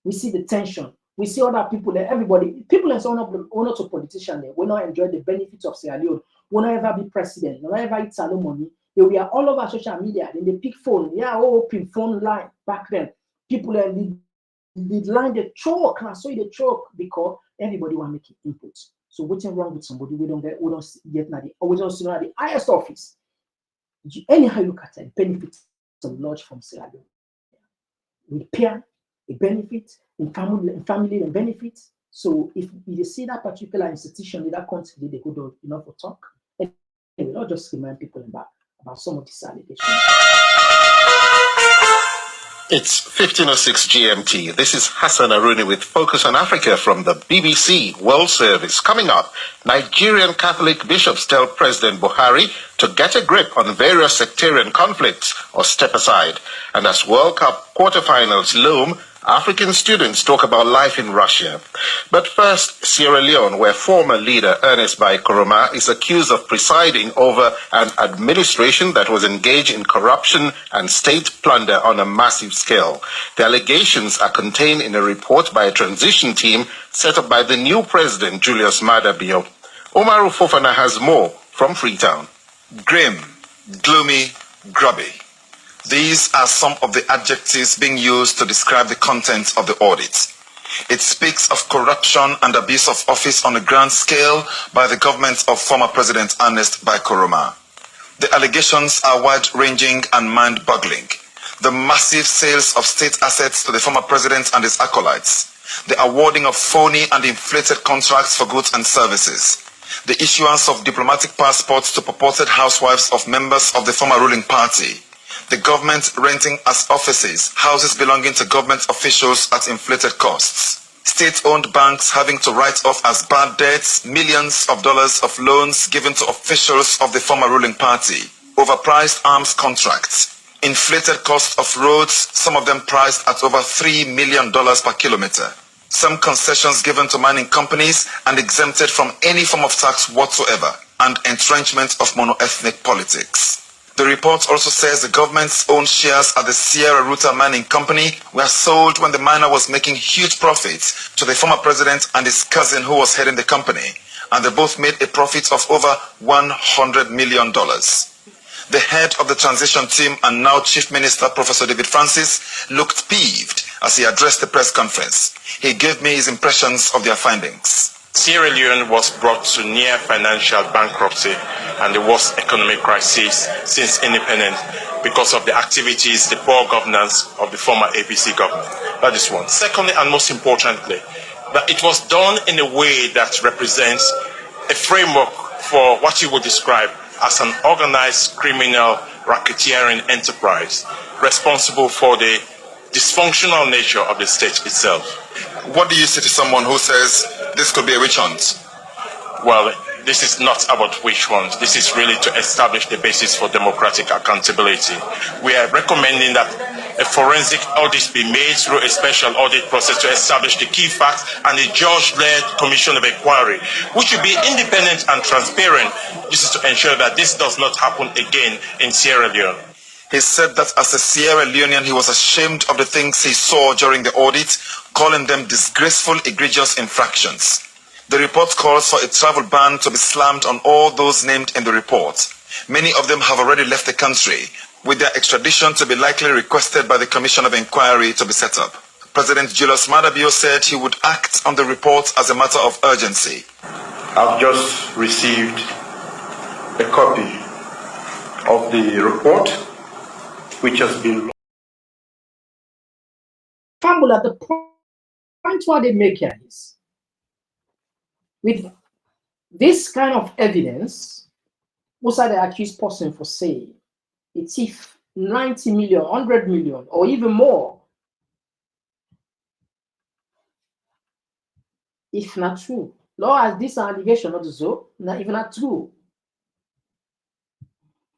We see the tension. We see other people there, everybody, people and so on, not a politician there, will not enjoy the benefits of Sierra Leone, will not ever be president, will not ever eat salon money. We are all over social media, then they pick phone, open phone line back then. People the line they choke, and so they choke because everybody want to make input. So what's wrong with somebody we don't get the always also at the highest office. Anyhow you look at it, benefits a lot from Sierra Leone. Repair, a benefit, in family and benefits. So if you see that particular institution in that country, they could enough for talk. And not just remind people about some of these allegations. It's 15:06 GMT. This is Hassan Aruni with Focus on Africa from the BBC World Service. Coming up, Nigerian Catholic bishops tell President Buhari to get a grip on various sectarian conflicts or step aside. And as World Cup quarterfinals loom, African students talk about life in Russia. But first, Sierra Leone, where former leader Ernest Bai Koroma is accused of presiding over an administration that was engaged in corruption and state plunder on a massive scale. The allegations are contained in a report by a transition team set up by the new president, Julius Maada. Omaru Fofana has more from Freetown. Grim, gloomy, grubby. These are some of the adjectives being used to describe the contents of the audit. It speaks of corruption and abuse of office on a grand scale by the government of former President Ernest Bai Koroma. The allegations are wide-ranging and mind-boggling. The massive sales of state assets to the former president and his acolytes, the awarding of phony and inflated contracts for goods and services, the issuance of diplomatic passports to purported housewives of members of the former ruling party, the government renting as offices houses belonging to government officials at inflated costs, state-owned banks having to write off as bad debts millions of dollars of loans given to officials of the former ruling party, overpriced arms contracts, inflated cost of roads, some of them priced at over $3 million per kilometer, some concessions given to mining companies and exempted from any form of tax whatsoever, and entrenchment of mono-ethnic politics. The report also says the government's own shares at the Sierra Ruta Mining Company were sold when the miner was making huge profits to the former president and his cousin who was heading the company, and they both made a profit of over $100 million. The head of the transition team and now Chief Minister, Professor David Francis, looked peeved as he addressed the press conference. He gave me his impressions of their findings. Sierra Leone was brought to near financial bankruptcy and the worst economic crisis since independence because of the activities, the poor governance of the former APC government. That is one. Secondly, and most importantly, that it was done in a way that represents a framework for what you would describe as an organized criminal racketeering enterprise responsible for the dysfunctional nature of the state itself. What do you say to someone who says this could be a witch hunt? Well, this is not about witch hunt. This is really to establish the basis for democratic accountability. We are recommending that a forensic audit be made through a special audit process to establish the key facts and a judge-led commission of inquiry, which will be independent and transparent. This is to ensure that this does not happen again in Sierra Leone. He said that as a Sierra Leonean, he was ashamed of the things he saw during the audit, calling them disgraceful, egregious infractions. The report calls for a travel ban to be slammed on all those named in the report. Many of them have already left the country, with their extradition to be likely requested by the Commission of Inquiry to be set up. President Julius Maada said he would act on the report as a matter of urgency. I've just received a copy of the report, which has been Fambula, the point what they make here is, with this kind of evidence, most of the accused person for saying it's if 90 million, 100 million, or even more, if not true. Law has this allegation not so, not even not true.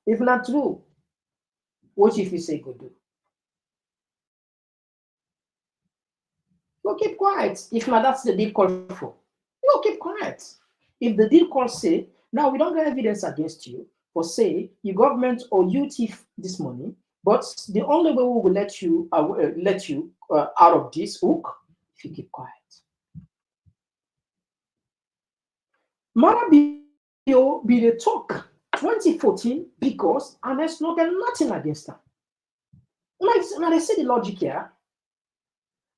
If not true, what if you say go do? You keep quiet. If not, that's the deal called for. You keep quiet. If the deal call say, now we don't get evidence against you, or say your government or you thief this money, but the only way we will let you out of this hook if you keep quiet. Maada be the talk 2014 because Ernest no get nothing against them. Now they say the logic here.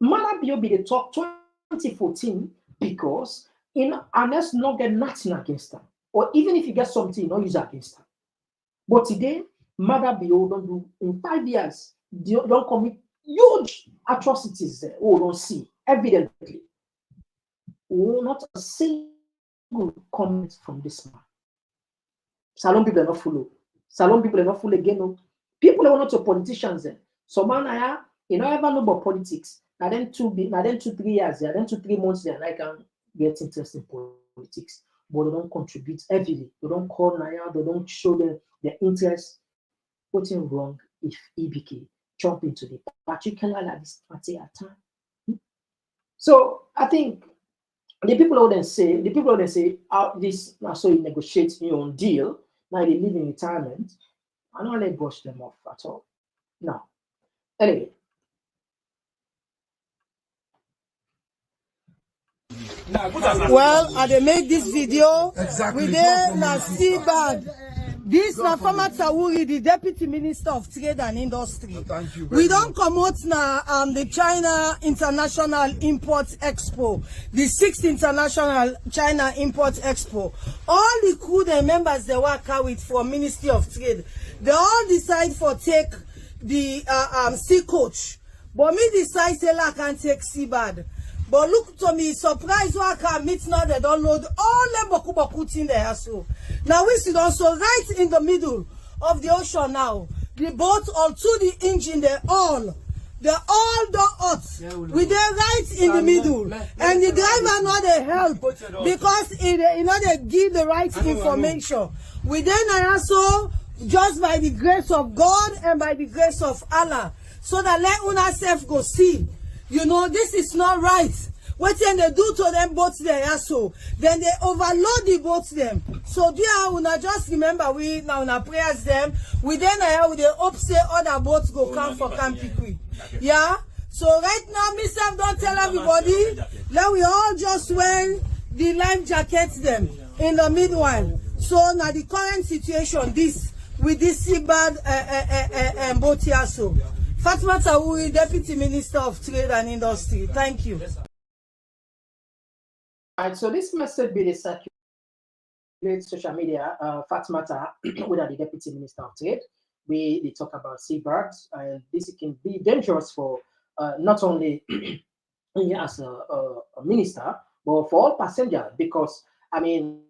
Maada be the talk 2014 because and let's not get nothing against them. Or even if you get something, not use it against them. But today, Maada Bio don't do in 5 years, they don't commit huge atrocities there. Oh, don't see evidently. Not a single comment from this man. Salon people are not follow. Salon people are not full again. No. People are not politicians then. So man, you know, ever know about politics. Now then 2-3 years there, then 2-3 months there, and I can get interested in politics. But they don't contribute heavily. They don't call Naya, they don't show them their interest. What's wrong if EBK jump into the particularly at this particular time? So I think the people who then say, this now so you negotiate your own deal, now they live in retirement, I don't let brush them off at all. No. Anyway. Well, they make this video. Exactly. We there na see bad. This na former Tawuri, the Deputy Minister of Trade and Industry. We don't come out now the China International Import Expo, the 6th International China Import Expo. All the crew and members they work out with from Ministry of Trade, they all decide for take the sea coach. But me decide say I can take sea bad. But look to me, surprise why I can meet now they don't load all them boku in there so. Now we see also right in the middle of the ocean now. The boat all to the engine they're all the hot. We there right in the middle. And the driver know they help because they give the right information. We then also just by the grace of God and by the grace of Allah. So that let una self go see. You know, this is not right. What then they do to them boats there, so then they overload the boats them. So dear, una just remember we now una prayers them. We then with the hope say other boats go come for Campicui. Yeah. So right now, myself don't tell everybody. Let we all just wear the life jackets them in the meanwhile. So now the current situation, this with this seabird boat here so. Fatma Tawuri, Deputy Minister of Trade and Industry. Thank you. All right, so this message be circulated social media. Fatma Tawuri, the Deputy Minister of Trade, they talk about seabirds, and this can be dangerous for not only as a minister, but for all passengers, because I mean,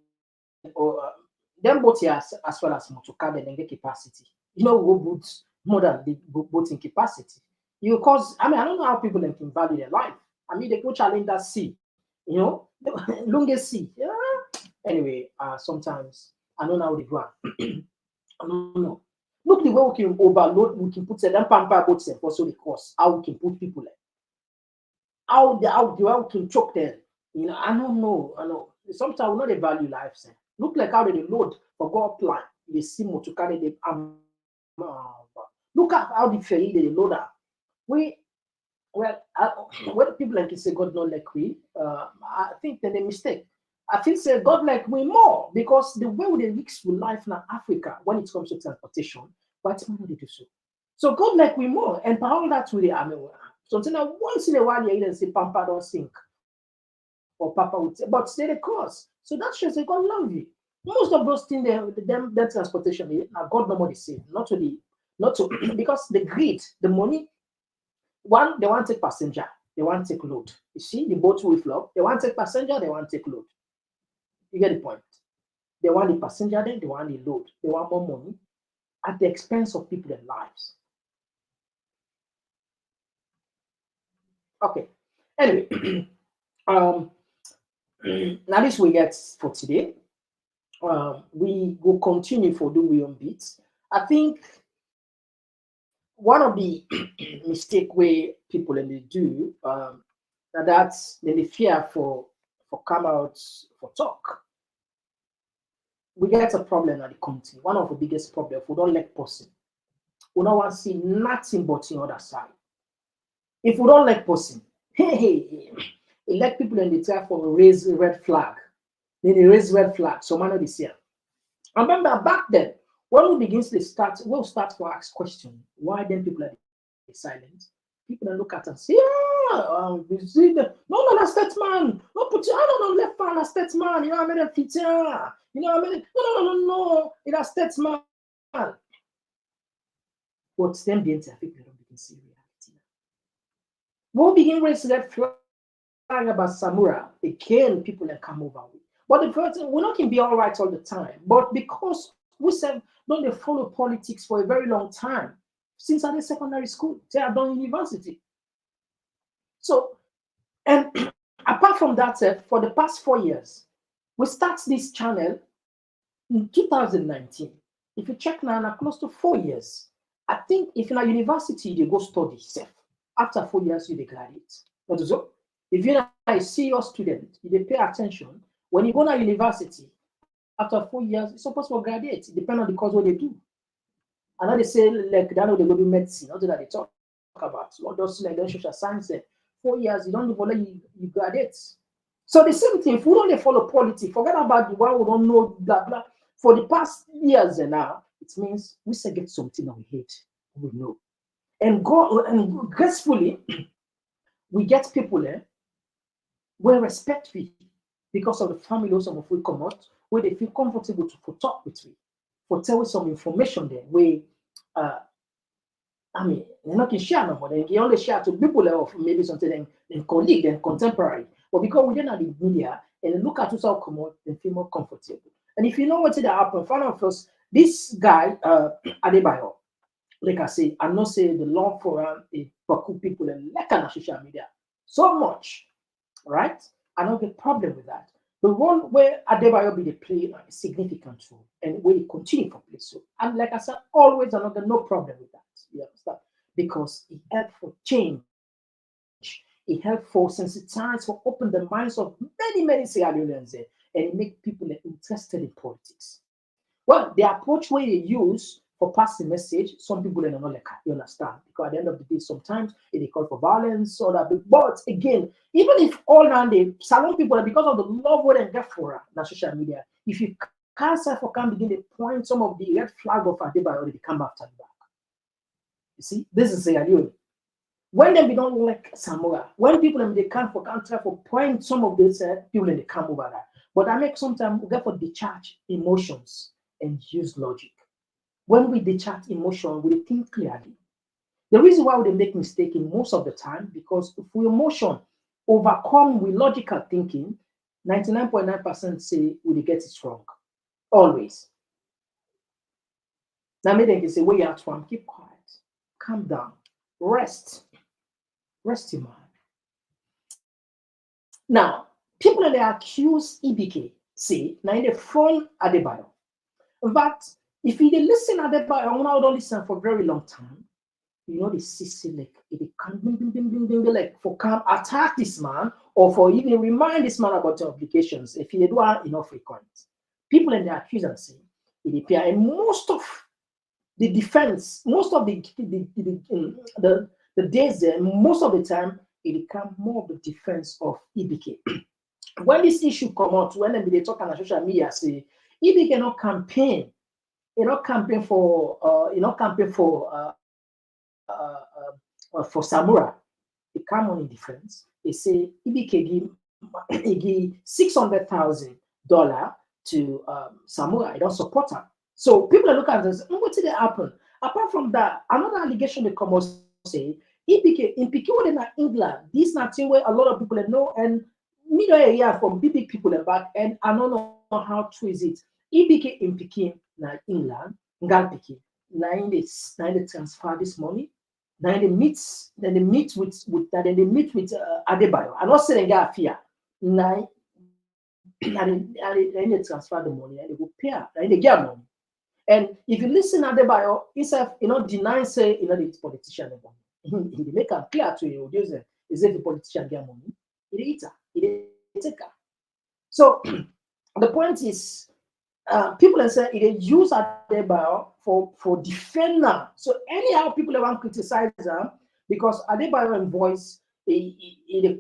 them boats here as well as motorcar, they get capacity. You know, boats more than the boating capacity. Because I mean, I don't know how people can value their life. I mean, they go challenge that sea, you know, the longest sea. Yeah. Anyway, sometimes I don't know how they go. I don't know. Look the way we can overload, we can put them pamper boats and also the cost. How we can put people there. How we can choke them. You know, I don't know. I know. Sometimes we know they value lives. Look like how they load for God plan. They see more to carry them. Look at how the ferry they load up. When people like to say God not like we, I think they're a mistake. I think say God like we more because the way we mix with life in Africa when it comes to transportation, white man they do so. So God like we more, and for all that we I mean something that once in a while you even say Pampa don't sink or Papa would say, but stay the course. So that shows that God love you. Most of those things that transportation, God normally say, not to because the greed, the money, one, they want to take passenger, they want to take load. You see, the boat will flop, they want to take passenger, they want to take load. You get the point. They want the passenger, then they want the load. They want more money at the expense of people's lives. Okay. Anyway, now this we get for today. We will continue for the William beats. I think one of the mistake where people they do that's they fear for come out for talk. We get a problem at the country. One of the biggest problems, we don't like person. We don't want to see nothing but the other side. If we don't like person, elect people in the try for raise a red flag. Then they raise red flag. So man this year. I remember back then, when we begin to start, we'll start to ask questions. Why then people are silent? people that look at us, yeah, we see the no, statesman, no, put you, I don't know, left hand, statesman, you know, I mean, you know, I mean, no, it's a statesman. But then the entire people don't begin to see reality. We'll begin raising that flag about Samura, again, people that come over with. But the first thing, we're not going to be all right all the time. But because we said, don't they follow politics for a very long time, since I did secondary school, they are done university. So, and apart from that, for the past 4 years, we start this channel in 2019. If you check now, close to 4 years. I think if in a university, you go study self. After 4 years, you graduate. That is all. If you're a serious student, you pay attention. When you go to university, after 4 years, you're supposed to graduate. It depends on the course what they do. I know they say, like, they know they go do medicine, not that they talk about. Not just like social science. 4 years, you don't even you graduate. So the same thing, if we don't follow politics, forget about the one we don't know, blah, blah. For the past years and now, it means we say get something that we hate, we know. And go and gracefully, we get people there where respect we because of the family some of we come out, where they feel comfortable to talk with me, for tell some information there, where I mean, they're not going to share no more. They can only share to people of maybe something then colleague, then contemporary. But because we don't have the media and look at us all come out, they feel more comfortable. And if you know what's happened, find out first, this guy, Adebayo, like I say, I'm not saying the law forum, people and like on social media so much, right? I don't get a problem with that. The role where Adebayo be the play a significant role and where he continue to play so. And like I said, always another no problem with that. You understand? Because it helped for change. It helped for sensitize, for open the minds of many Sierra Leoneans and it make people interested in politics. Well, the approach where they use for passing message, some people don't know like you understand. Because at the end of the day, sometimes they call for violence or that. But again, even if all around the salon people, because of the love what they get for the social media, if you can't say for can begin to point some of the red flag of Adebayo, they come after the back. You see, this is Sierra Leone. When they don't like Samoa, when people they come for country for point some of these people they come over there. But I make sometimes we get for discharge emotions and use logic. When we discharge emotion, we think clearly. The reason why we make mistake in most of the time, because if we emotion overcome with logical thinking, 99.9% say we get it wrong. Always. Now maybe they can say, where you at from, keep quiet, calm down, rest your mind. Now, people that accuse EBK say, now in the phone Adebayo. But if you listen to Adebayo, I don't listen for a very long time. You know, the CC like it can like for come attack this man or for even remind this man about the obligations if he do enough frequent. People in the accuse and say it appear and most of the defense, most of the days there, most of the time it become more of the defense of EBK. When this issue come out, when they talk on social media, say EBK not campaign, for Samura. They come on in defense. They say EBK give $600,000 to Samura. They don't support her. So people look at this. What did happen? Apart from that, another allegation they come out say EBK in Pikin in England. This is not thing where a lot of people know and middle area from big people are back and I don't know how true is it. EBK in Pikin na England, Ngal Pikin. Now they transfer this money. Now they meet with Adebayo. I'm not saying they get fear. Now they transfer the money and they go pay. Now they get money. And if you listen to Adebayo, himself, deny say the politician he make it clear to you, is if the politician get money, he eat her, he take her. So the point is, people say they use Adebayo for defender. So anyhow, people want to criticize them because Adebayo and voice they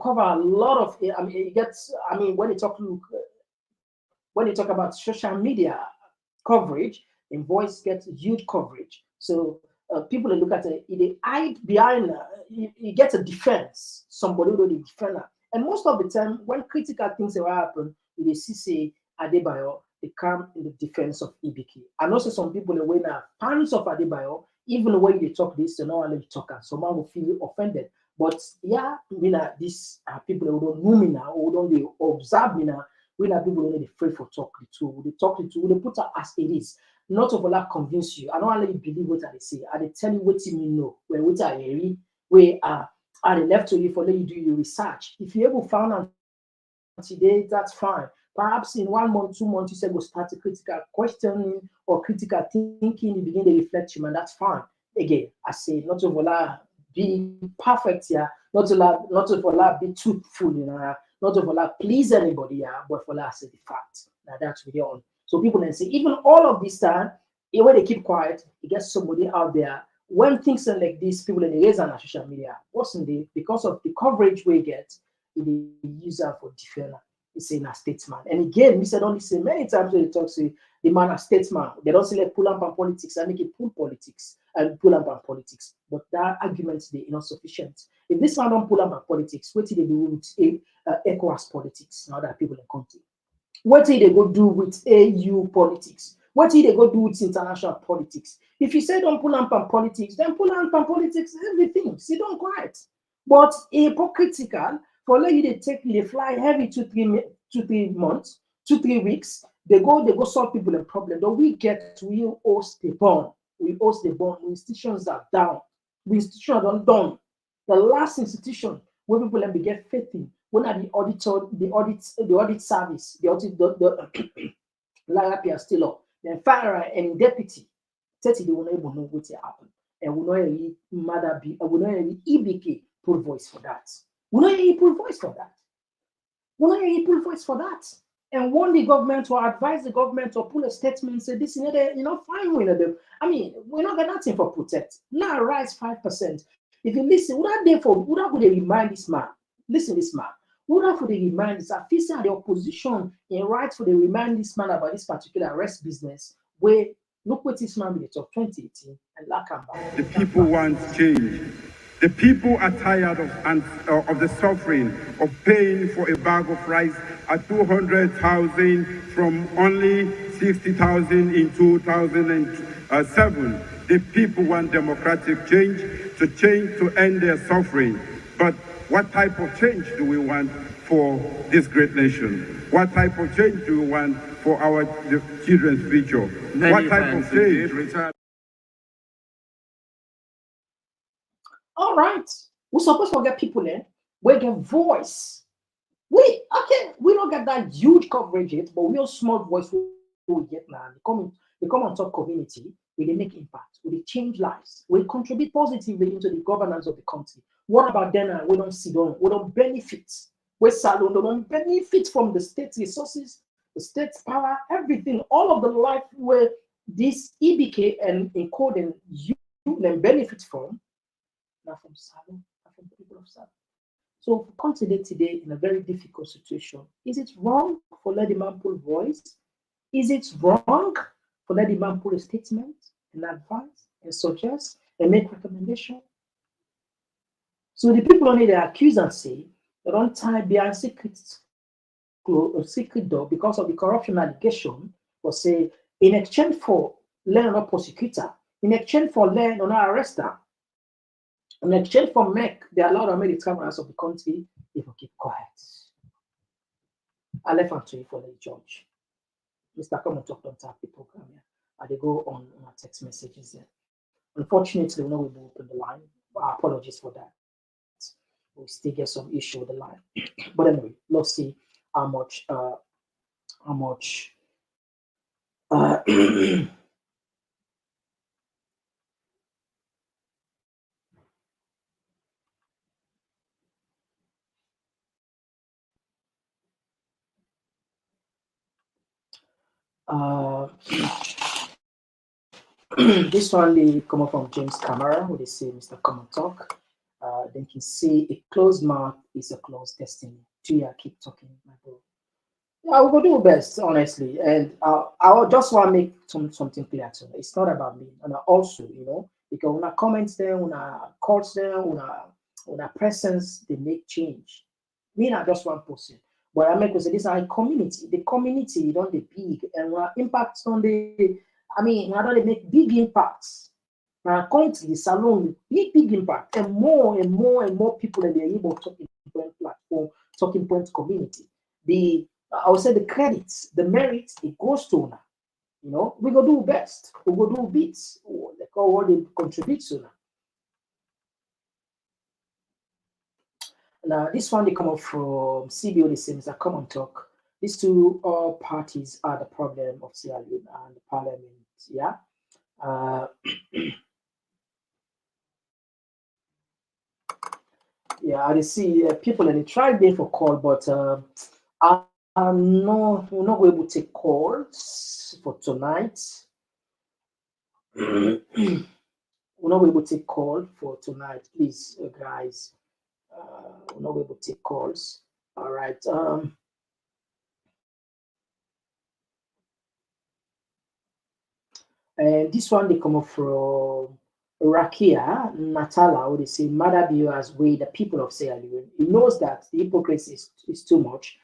cover a lot of. I mean, it gets. I mean, when they talk about social media coverage, in voice gets huge coverage. So people that look at it, they hide behind, you get a defense, somebody who they defend her. And most of the time, when critical things will happen, they see say Adebayo, they come in the defense of EBK. And also some people that when are fans of Adebayo, even when they talk this, they don't let talk, and someone will feel offended. But yeah, these are people who don't know me now, who don't they observe me now. We are people who are afraid for talk the two. They talk the two, they put her as it is. Not of Allah convince you. I don't let you believe what I say. I tell you what you know. When what I hear, where I left to you for let you do your research. If you ever found out today, that's fine. Perhaps in 1 month, 2 months, you say go start a critical questioning or critical thinking, you begin to reflect, and that's fine. Again, I say not of Allah be perfect here, not of Allah be truthful, not of Allah please anybody here, but for Allah say the fact. Now that's really on. So people then say, even all of this time, when they keep quiet, you get somebody out there. When things are like this, people in the raise on social media, what's in the because of the coverage we get, they use that for defender. It's in a statesman. And again, we said only say many times when they talk to the man a statesman, they don't say like pull up on politics and make it pull politics and pull up on politics. But that argument they not sufficient. If this man don't pull up on politics, what did they do with ECOWAS politics? Now that people in the country. What did they go do with AU politics? What did they go do with international politics? If you say don't pull up on politics, then pull up on politics, everything. See, don't quiet. But hypocritical, for let you they fly heavy 2-3 months, 2-3 weeks, they go solve people a problem. Then we host the bomb. We host the bomb. Institutions are down. The institutions are done. The last institution where people let me get faith in. When are the auditor, the audit service, the Larapy are still up. Then fire and deputy, 30 they will not even know what will happen. And we know any Maada be, and we know any EBK put voice for that. We know any put voice for that. We know any put voice for that. And want the government or advise the government or pull a statement and say this, fine with them. I mean, we're not getting nothing for protect. Now rise 5%. If you listen, would I go to remind this man? Listen, this man. Would I for the remind this? I feel the opposition in right for the remind this man about this particular arrest business where look what this man did of 2018 and Lakamba. The people want change. The people are tired of the suffering of paying for a bag of rice at 200,000 from only 60,000 in 2007. The people want democratic change to end their suffering. But what type of change do we want for this great nation? What type of change do we want for the children's future? What type of change? All right, we're supposed to get people in. We get voice. We don't get that huge coverage yet, but we have small voice we get now. The Komon-Tok community, we make impact, we change lives, we contribute positively into the governance of the country. What about them? We don't sit down, we don't benefit. We don't benefit from the state resources, the state's power, everything, all of the life where this EBK and encoding you then benefit from. Not from Salon, not from the people of Salon. So we come today in a very difficult situation. is it wrong for let the man pull voice? Is it wrong for let the man pull a statement and advise and suggest and make recommendation? So the people only they accuse and say they don't tie behind secret door because of the corruption allegation, or say in exchange for learn or prosecutor, in exchange for learn or not arrestor. In exchange for they allow them to make the cameras of the country, if we keep quiet. I left to you for the judge. Mr. Komon-Tok don't have the program here. They go on our text messages there. Unfortunately, we're not able to open the line. Apologies for that. We still get some issue with the line. But anyway, let's see how much this one they come up from James Camara, who they say Mr. Komon-Tok. They can say a closed mouth is a closed destiny. Tia, keep talking, my bro. Yeah, we will do best, honestly. And I just want to make something clear to you. It's not about me. And also, because because when I comment them, when I calls them, when I presence, they make change. Me not just one person. But I make say this is a community. The community don't they big and when impacts on the when don't they make big impacts. Now country, the salon, big impact, and more and more and more people in the Igbo talking point platform, talking point community. The I would say the credits, the merits, it goes to now. You know, we go do best, we go do bits, they call what they contribute to now. Now, this one they come up from CBO, the same as a Komon-Tok. These two parties are the problem of Sierra Leone and the parliament. Yeah. Yeah, I see people in the try there for call, but I'm not, we're not able to take calls for tonight. We're not able to take call for tonight, please, guys. We're not able to take calls. All right. And this one they come up from Rakia, Natala, or they say Maada has weighed the people of Sierra Leone. He knows that the hypocrisy is too much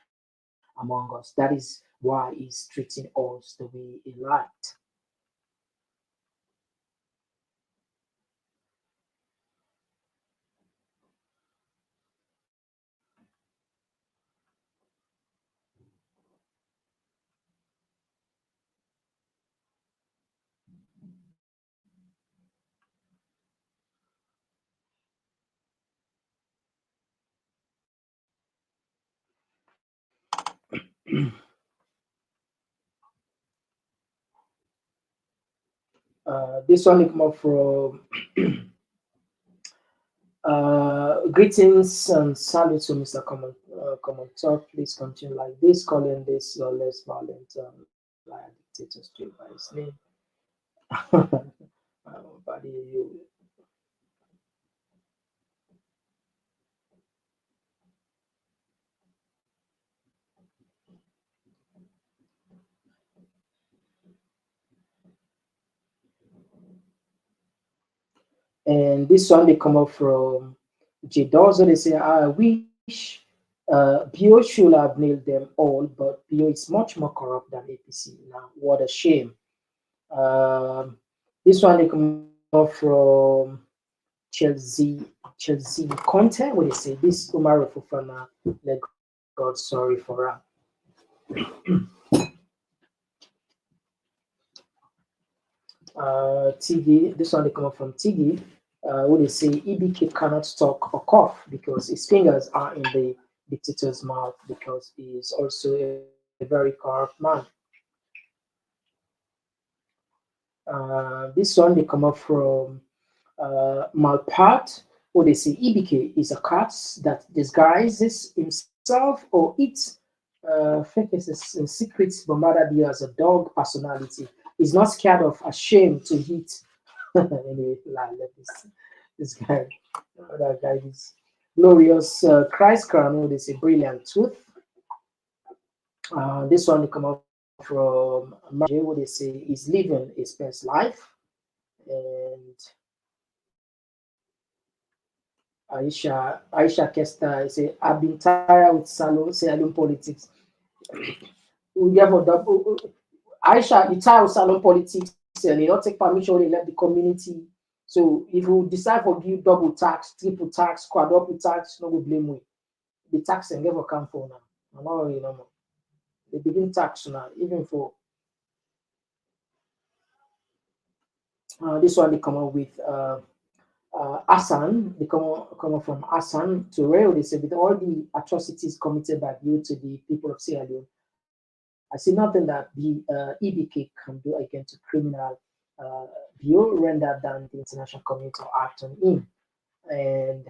among us. That is why he's treating us the way he liked. This one come up from greetings and salute to Mr. Komon-Tok. Please continue like this, calling this less violent like dictator straight by his name. Buddy, you. And this one they come up from Jidozo. They say, I wish Bio should have nailed them all, but Bio is much more corrupt than APC. Now, what a shame. This one they come up from Chelsea Conte, where they say, this Umaru Fufana, let God sorry for her. Tigi, this one they come up from Tigi, where they say EBK cannot talk or cough because his fingers are in the dictator's mouth because he is also a very corrupt man. This one they come up from Malpat, where they say EBK is a cat that disguises himself or eats faces in secrets, but Maada as a dog personality. He's not scared of ashamed to hit. Anyway, like this guy, that guy is glorious. Christ crown, they say brilliant truth. This one they come up from Maje, where they say he's living his best life. And Aisha Kesta say, I've been tired with salon politics. We have a double. Aisha, you tired of salon politics and you don't take permission, they left the community. So if you decide for give double tax, triple tax, quadruple tax, no go blame me. The tax and never come for now. I'm not really no more. They begin tax now, even for this one they come up with Hassan, they come up from Hassan to Rail. They say with all the atrocities committed by you to the people of Sierra Leone, I see nothing that the EBK can do against a criminal Bio render than the international community or act on him. And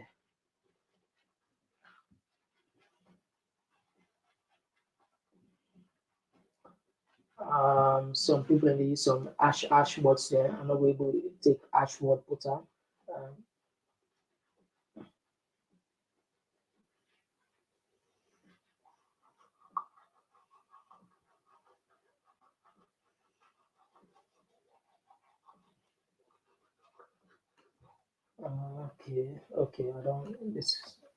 some people they use some ash words there. I'm not able to take ash word putter. Okay, I don't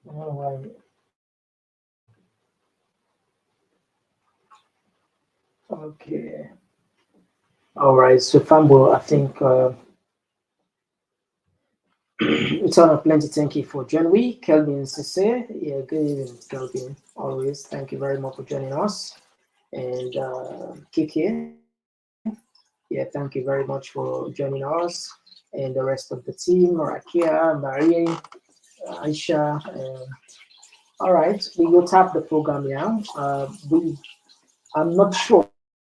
know why. Okay. All right, so Fambo, I think it's on a plenty. Thank you for joining me, Kelvin Sisse. Yeah, good evening, Kelvin. Always, thank you very much for joining us. And Kiki, yeah, thank you very much for joining us. And the rest of the team, Rakia, Marie, Aisha. All right, we will tap the program now. I'm not sure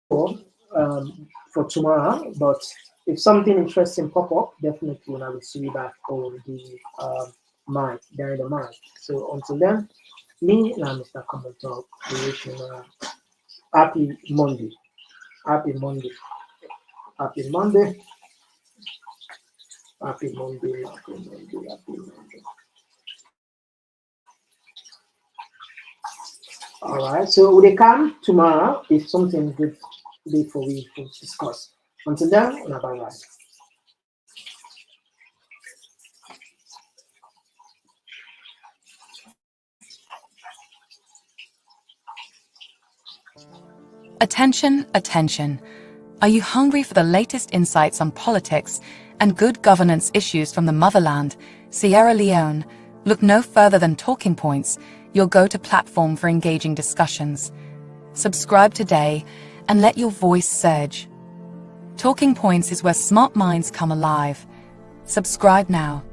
for tomorrow, but if something interesting pop up, definitely I will see you back on the mic, during the mic. So until then, me and Mr. Komon-Tok, we wish you a happy Monday. Happy Monday. Happy Monday. Happy Monday. Happy Monday. Happy Monday. All right, so they come tomorrow if something good before we discuss. Until then, bye bye. Attention, attention. Are you hungry for the latest insights on politics and good governance issues from the motherland, Sierra Leone? Look no further than Talking Points, your go-to platform for engaging discussions. Subscribe today and let your voice surge. Talking Points is where smart minds come alive. Subscribe now.